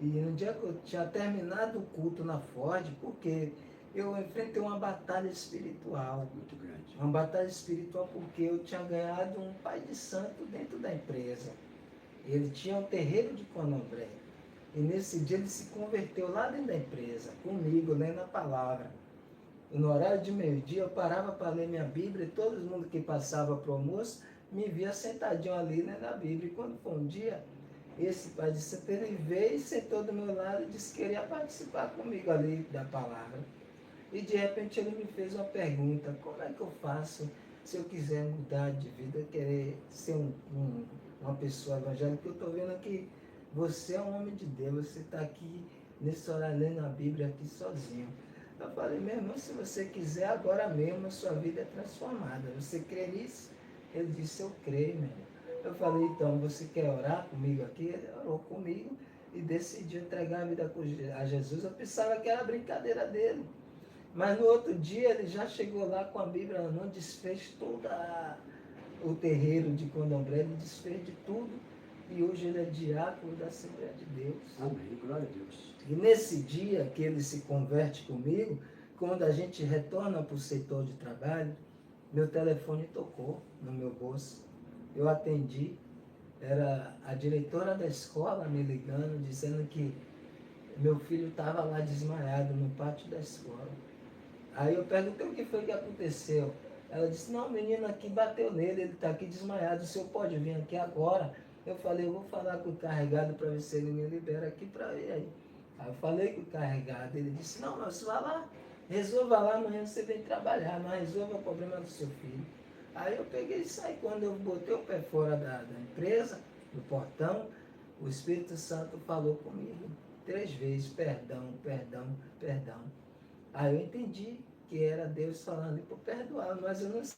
[SPEAKER 2] E no dia que eu tinha terminado o culto na Ford, porque eu enfrentei uma batalha espiritual.
[SPEAKER 1] Muito grande.
[SPEAKER 2] Uma batalha espiritual porque eu tinha ganhado um pai de santo dentro da empresa. Ele tinha um terreiro de Candomblé. E nesse dia ele se converteu lá dentro da empresa, comigo, lendo a palavra. E no horário de meio-dia eu parava para ler minha Bíblia e todo mundo que passava para o almoço me via sentadinho ali lendo a Bíblia. E quando foi um dia, esse pai de santo, ele veio e sentou do meu lado e disse que queria participar comigo ali da palavra. E de repente ele me fez uma pergunta, como é que eu faço se eu quiser mudar de vida, querer ser uma pessoa evangélica? Eu estou vendo que você é um homem de Deus, você está aqui nesse horário lendo a Bíblia aqui sozinho. Eu falei, meu irmão, se você quiser, agora mesmo a sua vida é transformada. Você crê nisso? Ele disse, eu creio, meu irmão. Eu falei, então, você quer orar comigo aqui? Ele orou comigo e decidiu entregar a vida a Jesus. Eu pensava que era brincadeira dele. Mas no outro dia ele já chegou lá com a Bíblia, não desfez todo o terreiro de Candomblé, ele desfez de tudo. E hoje ele é diácono da Assembleia de Deus.
[SPEAKER 1] Amém, glória a Deus.
[SPEAKER 2] E nesse dia que ele se converte comigo, quando a gente retorna para o setor de trabalho, meu telefone tocou no meu bolso. Eu atendi, era a diretora da escola me ligando, dizendo que meu filho estava lá desmaiado no pátio da escola. Aí eu perguntei o que foi que aconteceu. Ela disse, não, o menino aqui bateu nele, ele está aqui desmaiado, o senhor pode vir aqui agora? Eu falei, eu vou falar com o carregado para ver se ele me libera aqui para ir aí. Aí eu falei com o carregado, ele disse, não, mas vá lá, resolva lá, amanhã você vem trabalhar, mas resolva o problema do seu filho. Aí eu peguei e saí, quando eu botei o pé fora da empresa, do portão, o Espírito Santo falou comigo 3 vezes, perdão, perdão, perdão. Aí eu entendi que era Deus falando para perdoar, mas eu não sei.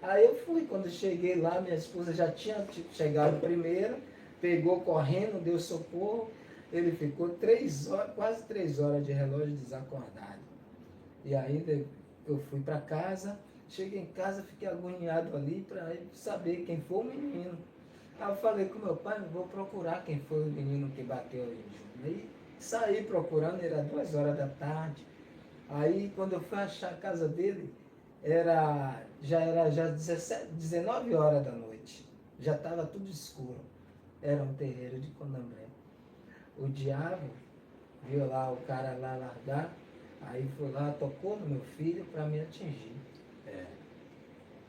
[SPEAKER 2] Aí eu fui, quando cheguei lá, minha esposa já tinha chegado primeiro, pegou correndo, deu socorro, ele ficou 3 horas, quase 3 horas de relógio desacordado. E aí eu fui para casa, cheguei em casa, fiquei agoniado ali para saber quem foi o menino. Aí eu falei com meu pai, vou procurar quem foi o menino que bateu em Júnior. Aí saí procurando, era 2 horas da tarde. Aí quando eu fui achar a casa dele, já era 19 horas da noite. Já estava tudo escuro. Era um terreiro de Candomblé. O diabo viu lá o cara lá largar, aí foi lá, tocou no meu filho para me atingir.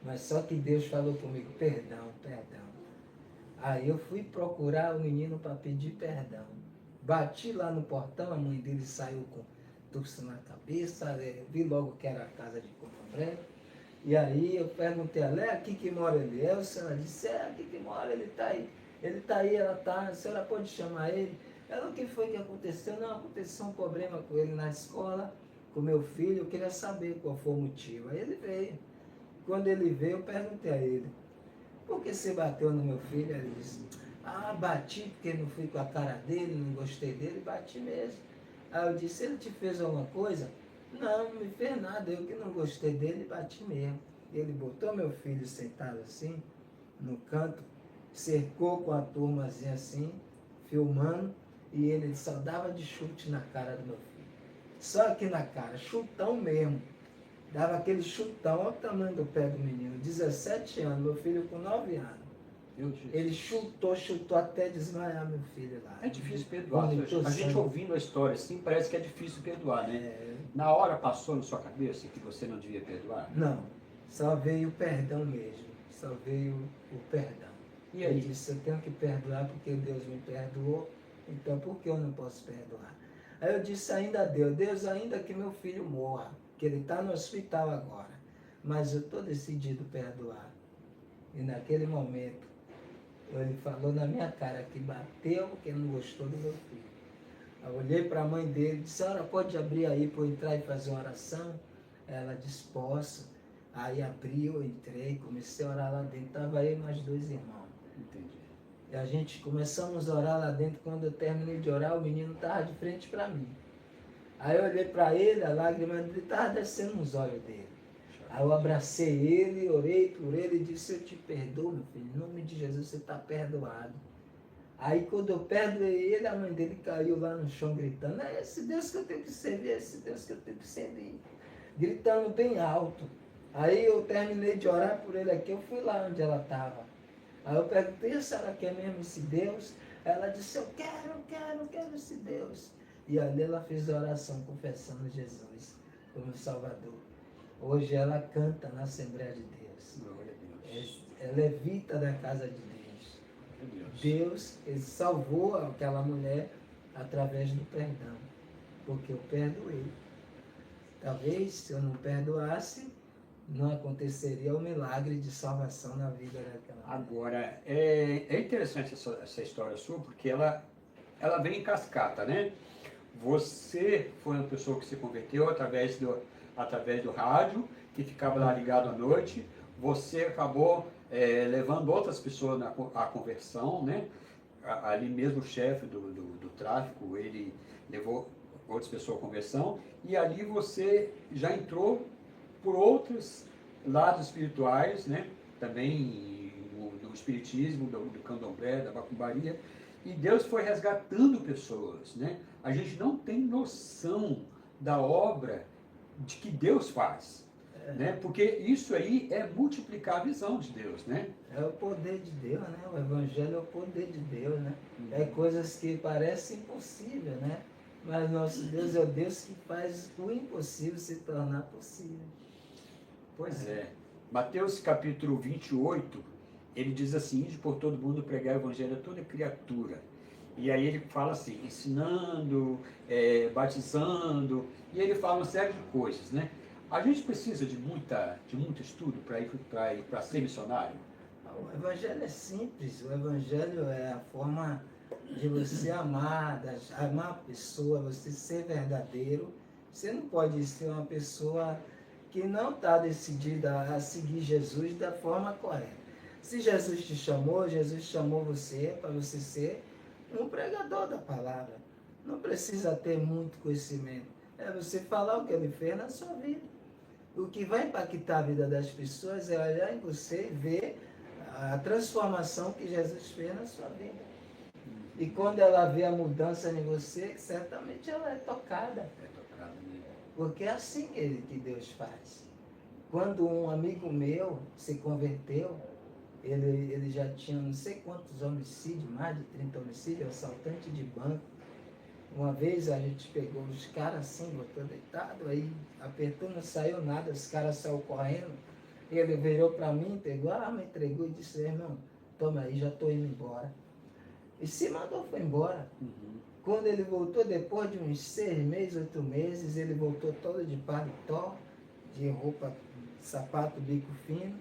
[SPEAKER 2] Mas só que Deus falou comigo, perdão, perdão. Aí eu fui procurar o menino para pedir perdão. Bati lá no portão, a mãe dele saiu com tudo na cabeça, vi logo que era a casa de Candomblé. E aí eu perguntei a ela, é aqui que mora ele? Ela disse, é aqui que mora, ele está aí. Ele está aí, ela está, a senhora pode chamar ele? Ela, o que foi que aconteceu? Não, aconteceu um problema com ele na escola, com meu filho, eu queria saber qual foi o motivo. Aí ele veio. Quando ele veio, eu perguntei a ele, por que você bateu no meu filho? Ele disse, bati porque não fui com a cara dele, não gostei dele, bati mesmo. Aí eu disse, ele te fez alguma coisa? Não, não me fez nada, eu que não gostei dele, bati mesmo. Ele botou meu filho sentado assim, no canto, cercou com a turmazinha assim, filmando, e ele só dava de chute na cara do meu filho. Só aqui na cara, chutão mesmo. Dava aquele chutão, olha o tamanho do pé do menino, 17 anos, meu filho com 9 anos. Ele chutou até desmaiar meu filho lá.
[SPEAKER 1] É difícil perdoar. A gente ouvindo a história assim, parece que é difícil perdoar, né? Na hora passou na sua cabeça que você não devia perdoar?
[SPEAKER 2] Não, só veio o perdão mesmo. Só veio o perdão.
[SPEAKER 1] E aí?
[SPEAKER 2] Eu disse, eu tenho que perdoar porque Deus me perdoou, então por que eu não posso perdoar? Aí eu disse ainda a Deus, ainda que meu filho morra, que ele está no hospital agora, mas eu estou decidido a perdoar. E naquele momento, ele falou na minha cara que bateu porque não gostou do meu filho. Eu olhei para a mãe dele e disse, senhora pode abrir aí para eu entrar e fazer uma oração? Ela disse, posso. Aí abri, eu entrei, comecei a orar lá dentro, estava aí mais 2 irmãos.
[SPEAKER 1] Entendi.
[SPEAKER 2] E a gente começamos a orar lá dentro, quando eu terminei de orar, o menino estava de frente para mim. Aí eu olhei para ele, a lágrima dele estava descendo nos olhos dele. Aí eu abracei ele, orei por ele e disse, eu te perdoo, meu filho, em nome de Jesus você está perdoado. Aí quando eu perdoei ele, a mãe dele caiu lá no chão gritando, é esse Deus que eu tenho que servir, é esse Deus que eu tenho que servir. Gritando bem alto. Aí eu terminei de orar por ele aqui, eu fui lá onde ela estava. Aí eu perguntei, a senhora quer mesmo esse Deus? Ela disse, eu quero esse Deus. E ali ela fez a oração confessando Jesus como Salvador. Hoje ela canta na Assembleia de Deus.
[SPEAKER 1] Glória a Deus.
[SPEAKER 2] É levita da casa de Deus. Deus, ele salvou aquela mulher através do perdão. Porque eu perdoei. Talvez, se eu não perdoasse, não aconteceria o milagre de salvação na vida daquela mulher.
[SPEAKER 1] Agora, é interessante essa história sua, porque ela vem em cascata, né? Você foi uma pessoa que se converteu através do rádio, que ficava lá ligado à noite. Você acabou levando outras pessoas à conversão, né? Ali mesmo o chefe do tráfico, ele levou outras pessoas à conversão. E ali você já entrou por outros lados espirituais, né? Também do espiritismo, do candomblé, da macumbaria. E Deus foi resgatando pessoas, né? A gente não tem noção da obra de que Deus faz. né? Porque isso aí é multiplicar a visão de Deus, né?
[SPEAKER 2] É o poder de Deus, né? O Evangelho é o poder de Deus, né? É coisas que parecem impossíveis, né? Mas nosso Deus é o Deus que faz o impossível se tornar possível.
[SPEAKER 1] Pois é. Mateus capítulo 28, ele diz assim: ide por todo mundo pregar o evangelho a toda criatura. E aí ele fala assim, ensinando, batizando, e ele fala uma série de coisas, né? A gente precisa de muito estudo para ser missionário?
[SPEAKER 2] O Evangelho é simples, o Evangelho é a forma de você amar a pessoa, você ser verdadeiro. Você não pode ser uma pessoa que não está decidida a seguir Jesus da forma correta. Se Jesus te chamou, Jesus chamou você para você ser um pregador da palavra. Não precisa ter muito conhecimento. É você falar o que ele fez na sua vida. O que vai impactar a vida das pessoas é olhar em você e ver a transformação que Jesus fez na sua vida. E quando ela vê a mudança em você, certamente ela é tocada.
[SPEAKER 1] É tocado mesmo.
[SPEAKER 2] Porque é assim que Deus faz. Quando um amigo meu se converteu, ele já tinha não sei quantos homicídios, mais de 30 homicídios, assaltante de banco. Uma vez a gente pegou os caras assim, botou deitado, aí apertou, não saiu nada, os caras saíram correndo. Ele virou para mim, pegou a arma, entregou e disse: irmão, toma aí, já estou indo embora. E se mandou, foi embora. Quando ele voltou, depois de uns 6 meses, 8 meses, ele voltou todo de paletó, de roupa, sapato, bico fino,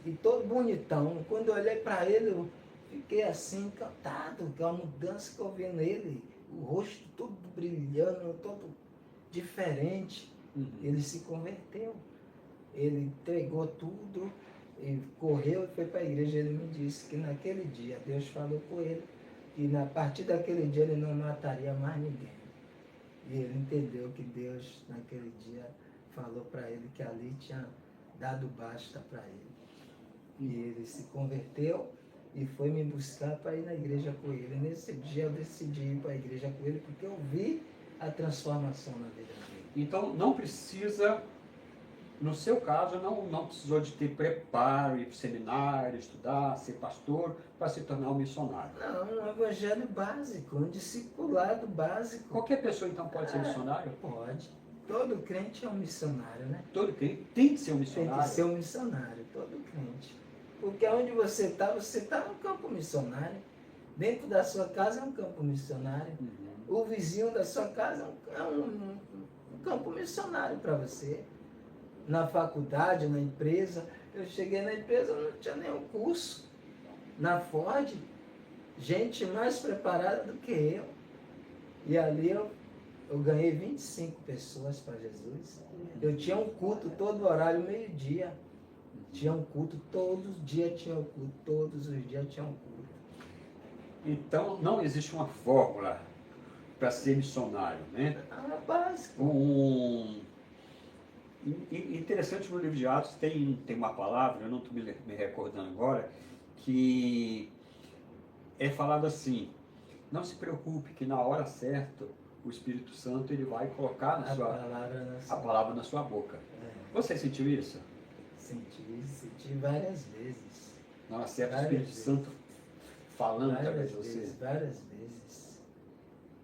[SPEAKER 2] e todo bonitão. Quando eu olhei para ele, eu fiquei assim, encantado, com a mudança que eu vi nele. O rosto todo brilhando, todo diferente. Ele se converteu. Ele entregou tudo, e correu e foi para a igreja. Ele me disse que naquele dia Deus falou com ele que a partir daquele dia ele não mataria mais ninguém. E ele entendeu que Deus naquele dia falou para ele que ali tinha dado basta para ele. E ele se converteu e foi me buscar para ir na igreja com ele. Nesse dia eu decidi ir para a igreja com ele porque eu vi a transformação na vida dele.
[SPEAKER 1] Então não precisa, no seu caso, não precisou de ter preparo, ir para o seminário, estudar, ser pastor, para se tornar um missionário.
[SPEAKER 2] Não, um evangelho básico, um discipulado básico.
[SPEAKER 1] Qualquer pessoa então pode ser missionário?
[SPEAKER 2] Pode. Todo crente é um missionário, né?
[SPEAKER 1] Todo crente tem que ser um missionário.
[SPEAKER 2] Tem que ser um missionário, todo crente. Porque onde você está num campo missionário. Dentro da sua casa é um campo missionário. O vizinho da sua casa é um campo missionário para você. Na faculdade, na empresa. Eu cheguei na empresa, não tinha nenhum curso. Na Ford, gente mais preparada do que eu. E ali eu ganhei 25 pessoas para Jesus. Eu tinha um culto todo horário, meio-dia. Tinha um culto, todos os dias tinha um culto, todos os dias tinha um culto.
[SPEAKER 1] Então não existe uma fórmula para ser missionário, né?
[SPEAKER 2] É básico.
[SPEAKER 1] Interessante, no livro de Atos tem uma palavra, eu não estou me recordando agora, que é falado assim: não se preocupe que na hora certa o Espírito Santo ele vai colocar a palavra na sua boca. Você sentiu isso?
[SPEAKER 2] Senti várias vezes.
[SPEAKER 1] Na hora certa o Espírito Santo falando através de você?
[SPEAKER 2] Várias vezes.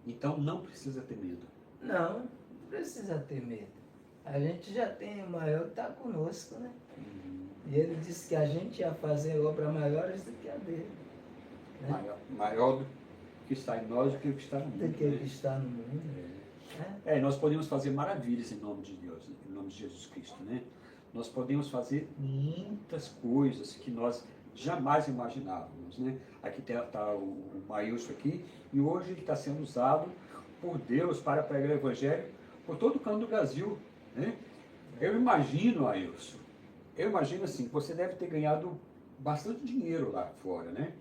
[SPEAKER 1] Então não precisa ter medo.
[SPEAKER 2] Não precisa ter medo. A gente já tem o maior que está conosco, né? E ele disse que a gente ia fazer obras maiores do que a dele. Né?
[SPEAKER 1] Maior do que está em nós do que o que está no mundo.
[SPEAKER 2] Do que o que está no mundo.
[SPEAKER 1] Nós podemos fazer maravilhas em nome de Deus, em nome de Jesus Cristo, né? Nós podemos fazer muitas coisas que nós jamais imaginávamos, né? Aqui está o Maílson aqui, e hoje ele está sendo usado por Deus para pregar o Evangelho por todo o canto do Brasil, né? Eu imagino, Ailson, assim, que você deve ter ganhado bastante dinheiro lá fora, né?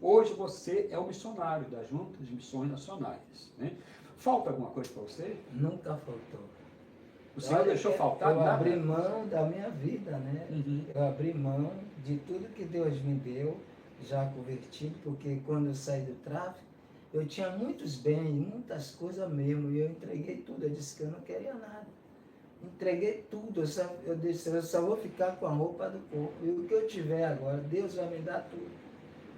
[SPEAKER 1] Hoje você é um missionário da Junta de Missões Nacionais, né? Falta alguma coisa para você?
[SPEAKER 2] Nunca faltou.
[SPEAKER 1] O Senhor deixou faltar nada?
[SPEAKER 2] Eu abri mão da minha vida, né? Eu abri mão de tudo que Deus me deu, já convertido, porque quando eu saí do tráfico, eu tinha muitos bens, muitas coisas mesmo, e eu entreguei tudo. Eu disse que eu não queria nada. Entreguei tudo, eu disse, eu só vou ficar com a roupa do corpo. E o que eu tiver agora, Deus vai me dar tudo.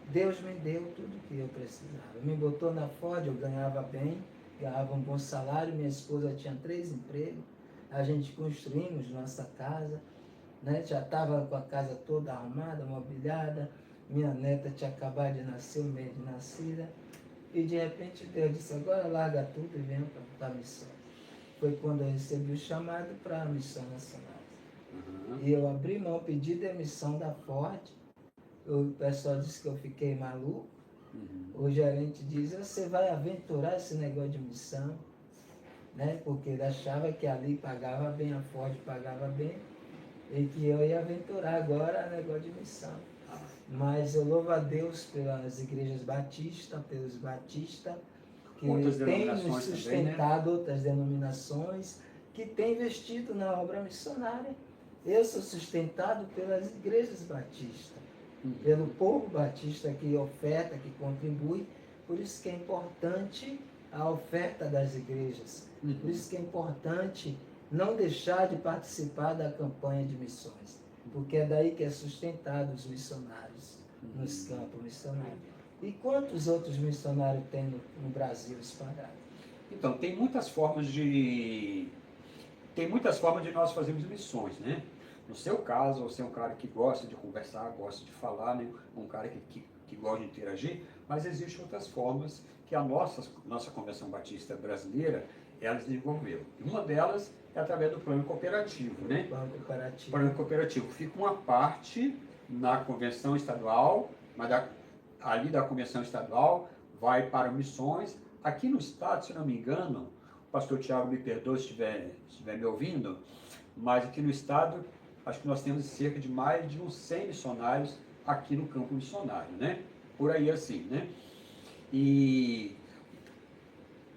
[SPEAKER 2] Deus me deu tudo que eu precisava. Me botou na Ford, eu ganhava bem, ganhava um bom salário, minha esposa tinha 3 empregos, a gente construímos nossa casa, né? Já estava com a casa toda arrumada, mobiliada, minha neta tinha acabado de nascer, um mês de nascida, e de repente Deus disse, agora larga tudo e venha para a missão. Foi quando eu recebi o chamado para a missão nacional. E eu abri mão, pedi demissão da Ford. O pessoal disse que eu fiquei maluco. O gerente diz, você vai aventurar esse negócio de missão, né? Porque ele achava que ali pagava bem, a Ford pagava bem, e que eu ia aventurar agora o negócio de missão. Mas eu louvo a Deus pelas igrejas batistas, pelos batistas, que têm nos sustentado, também, né? Outras denominações, que têm investido na obra missionária. Eu sou sustentado pelas igrejas batistas, pelo povo batista que oferta, que contribui. Por isso que é importante a oferta das igrejas. Por isso que é importante não deixar de participar da campanha de missões, porque é daí que é sustentado os missionários, nos campos missionários. E quantos outros missionários tem no Brasil espalhado?
[SPEAKER 1] Então, tem muitas formas de nós fazermos missões, né? No seu caso, você é um cara que gosta de conversar, gosta de falar, né? Um cara que gosta de interagir, mas existem outras formas que a nossa Convenção Batista Brasileira, ela desenvolveu. E uma delas é através do plano cooperativo, né? Plano cooperativo. Fica uma parte na Convenção Estadual, mas ali da Convenção Estadual vai para missões. Aqui no estado, se não me engano, o pastor Tiago me perdoe se estiver me ouvindo, mas aqui no estado, acho que nós temos cerca de mais de uns 100 missionários aqui no campo missionário, né? Por aí assim, né? E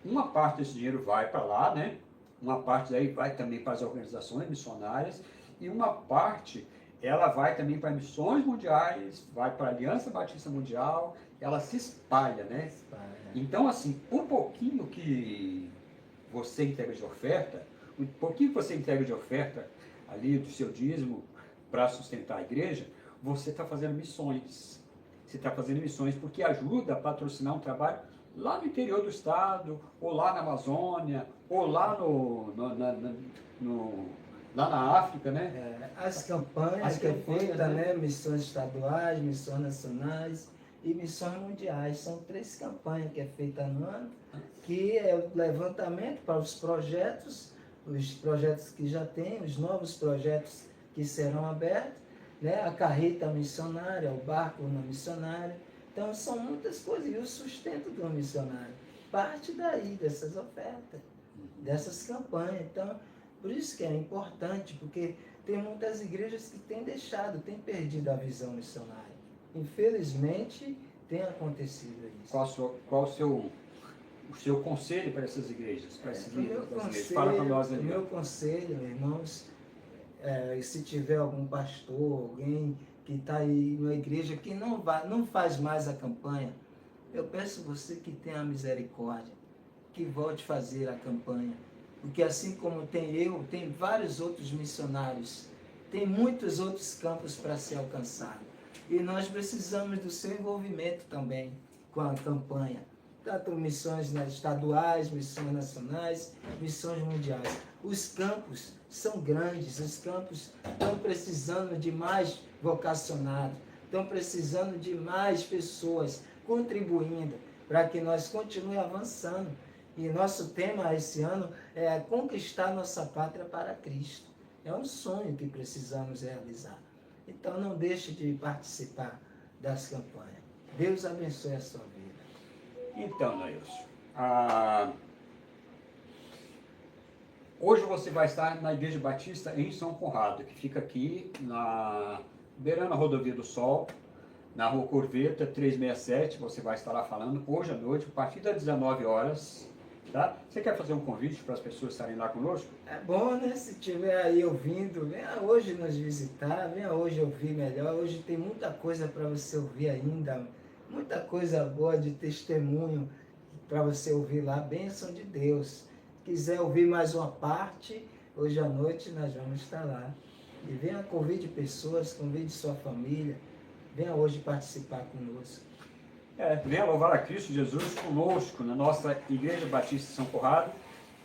[SPEAKER 1] uma parte desse dinheiro vai para lá, né? Uma parte daí vai também para as organizações missionárias e uma parte ela vai também para missões mundiais, vai para a Aliança Batista Mundial, ela se espalha, né? Então, assim, o pouquinho que você entrega de oferta, o pouquinho que você entrega de oferta ali do seu dízimo para sustentar a igreja, você está fazendo missões. Você está fazendo missões porque ajuda a patrocinar um trabalho lá no interior do estado, ou lá na Amazônia, ou lá lá na África, né?
[SPEAKER 2] As campanhas que é feita, né? Missões estaduais, missões nacionais e missões mundiais. São 3 campanhas que é feita no ano, que é o levantamento para os projetos que já tem, os novos projetos que serão abertos, né? A carreta missionária, o barco na missionária. Então são muitas coisas, e o sustento do missionário parte daí, dessas ofertas, dessas campanhas. Então, por isso que é importante, porque tem muitas igrejas que têm deixado, têm perdido a visão missionária. Infelizmente, tem acontecido isso.
[SPEAKER 1] Qual o seu conselho para essas igrejas, para esses líderes das igrejas?
[SPEAKER 2] Fala para nós ali. O meu conselho, irmãos, se tiver algum pastor, alguém que está aí numa igreja que não faz mais a campanha, eu peço você que tenha misericórdia, que volte a fazer a campanha. Porque assim como tem vários outros missionários, tem muitos outros campos para ser alcançado. E nós precisamos do seu envolvimento também com a campanha. Tanto missões estaduais, missões nacionais, missões mundiais. Os campos são grandes, os campos estão precisando de mais vocacionados, estão precisando de mais pessoas contribuindo para que nós continuemos avançando. E nosso tema esse ano é conquistar nossa pátria para Cristo. É um sonho que precisamos realizar. Então não deixe de participar das campanhas. Deus abençoe a sua vida.
[SPEAKER 1] Então, Nailson, hoje você vai estar na Igreja Batista em São Conrado, que fica aqui beirando a Rodovia do Sol, na Rua Corveta 367. Você vai estar lá falando hoje à noite, a partir das 19 horas. Tá? Você quer fazer um convite para as pessoas estarem lá conosco?
[SPEAKER 2] É bom, né? Se estiver aí ouvindo, venha hoje nos visitar, venha hoje ouvir melhor. Hoje tem muita coisa para você ouvir ainda, muita coisa boa de testemunho para você ouvir lá. Bênção de Deus. Quiser ouvir mais uma parte, Hoje à noite nós vamos estar lá. E venha, convide pessoas, convide sua família. Venha hoje participar conosco.
[SPEAKER 1] Venha louvar a Cristo Jesus conosco na nossa Igreja Batista São Conrado.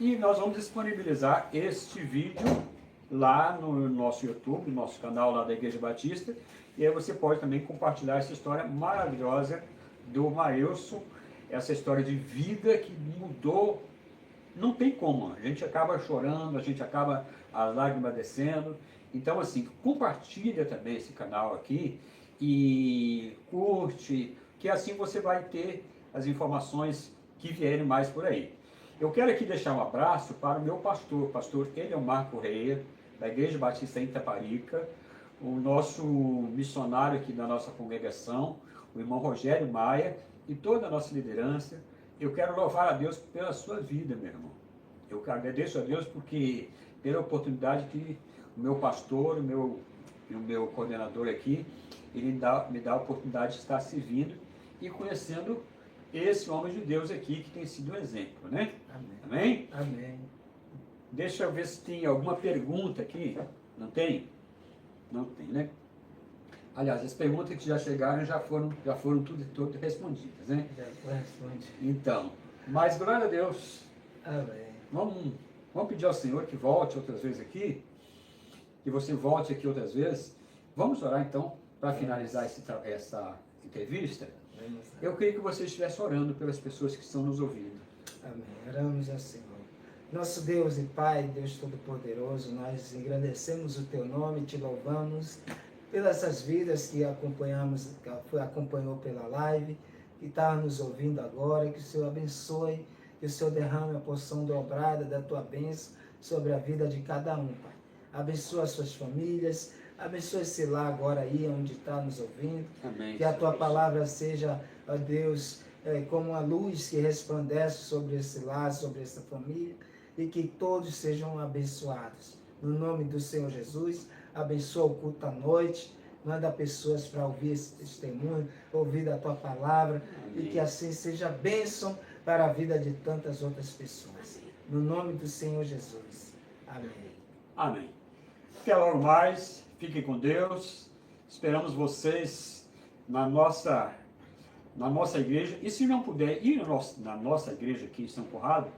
[SPEAKER 1] E nós vamos disponibilizar este vídeo lá no nosso YouTube, no nosso canal lá da Igreja Batista. E aí você pode também compartilhar essa história maravilhosa do Marilson, essa história de vida que mudou. Não tem como, a gente acaba chorando, a gente acaba a lágrima descendo. Então assim, compartilha também esse canal aqui e curte, que assim você vai ter as informações que vierem mais por aí. Eu quero aqui deixar um abraço para o meu pastor Eliomar Correia, da Igreja Batista em Itaparica, o nosso missionário aqui da nossa congregação, o irmão Rogério Maia, e toda a nossa liderança. Eu quero louvar a Deus pela sua vida, meu irmão. Eu agradeço a Deus porque pela oportunidade que o meu pastor, o meu coordenador aqui, ele me dá a oportunidade de estar servindo e conhecendo esse homem de Deus aqui que tem sido um exemplo, né?
[SPEAKER 2] Amém.
[SPEAKER 1] Amém?
[SPEAKER 2] Amém.
[SPEAKER 1] Deixa eu ver se tem alguma pergunta aqui. Não tem? Não tem, né? Aliás, as perguntas que já chegaram já foram tudo respondidas, né?
[SPEAKER 2] Já corresponde.
[SPEAKER 1] Então, mas glória a Deus.
[SPEAKER 2] Amém.
[SPEAKER 1] Vamos pedir ao Senhor que volte outras vezes aqui, que você volte aqui outras vezes. Vamos orar então para finalizar essa entrevista. Eu queria que você estivesse orando pelas pessoas que estão nos ouvindo.
[SPEAKER 2] Amém. Oramos ao Senhor. Nosso Deus e Pai, Deus Todo-Poderoso, nós engrandecemos o Teu nome e Te louvamos pelas essas vidas que acompanhou pela live, que está nos ouvindo agora, que o Senhor abençoe, que o Senhor derrame a porção dobrada da Tua bênção sobre a vida de cada um, Pai. Abençoa as suas famílias, abençoa esse lar agora aí, onde está nos ouvindo.
[SPEAKER 1] Amém.
[SPEAKER 2] Que a Tua palavra seja, ó Deus, como uma luz que resplandece sobre esse lar, sobre essa família, e que todos sejam abençoados. No nome do Senhor Jesus, abençoa o culto à noite, manda pessoas para ouvir esse testemunho, ouvir da Tua palavra, amém. E que assim seja bênção para a vida de tantas outras pessoas. No nome do Senhor Jesus. Amém.
[SPEAKER 1] Amém. Até logo mais, fiquem com Deus, esperamos vocês na nossa igreja, e se não puder ir na nossa igreja aqui em São Conrado,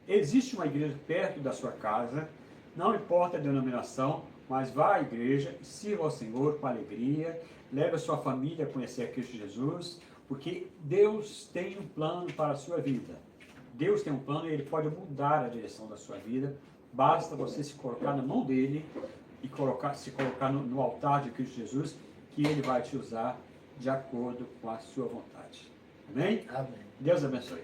[SPEAKER 1] existe uma igreja perto da sua casa, não importa a denominação, mas vá à igreja, sirva ao Senhor com alegria, leve a sua família a conhecer a Cristo Jesus, porque Deus tem um plano para a sua vida. Deus tem um plano e Ele pode mudar a direção da sua vida, basta você se colocar na mão dEle e se colocar no altar de Cristo Jesus, que Ele vai te usar de acordo com a sua vontade. Amém?
[SPEAKER 2] Amém.
[SPEAKER 1] Deus abençoe.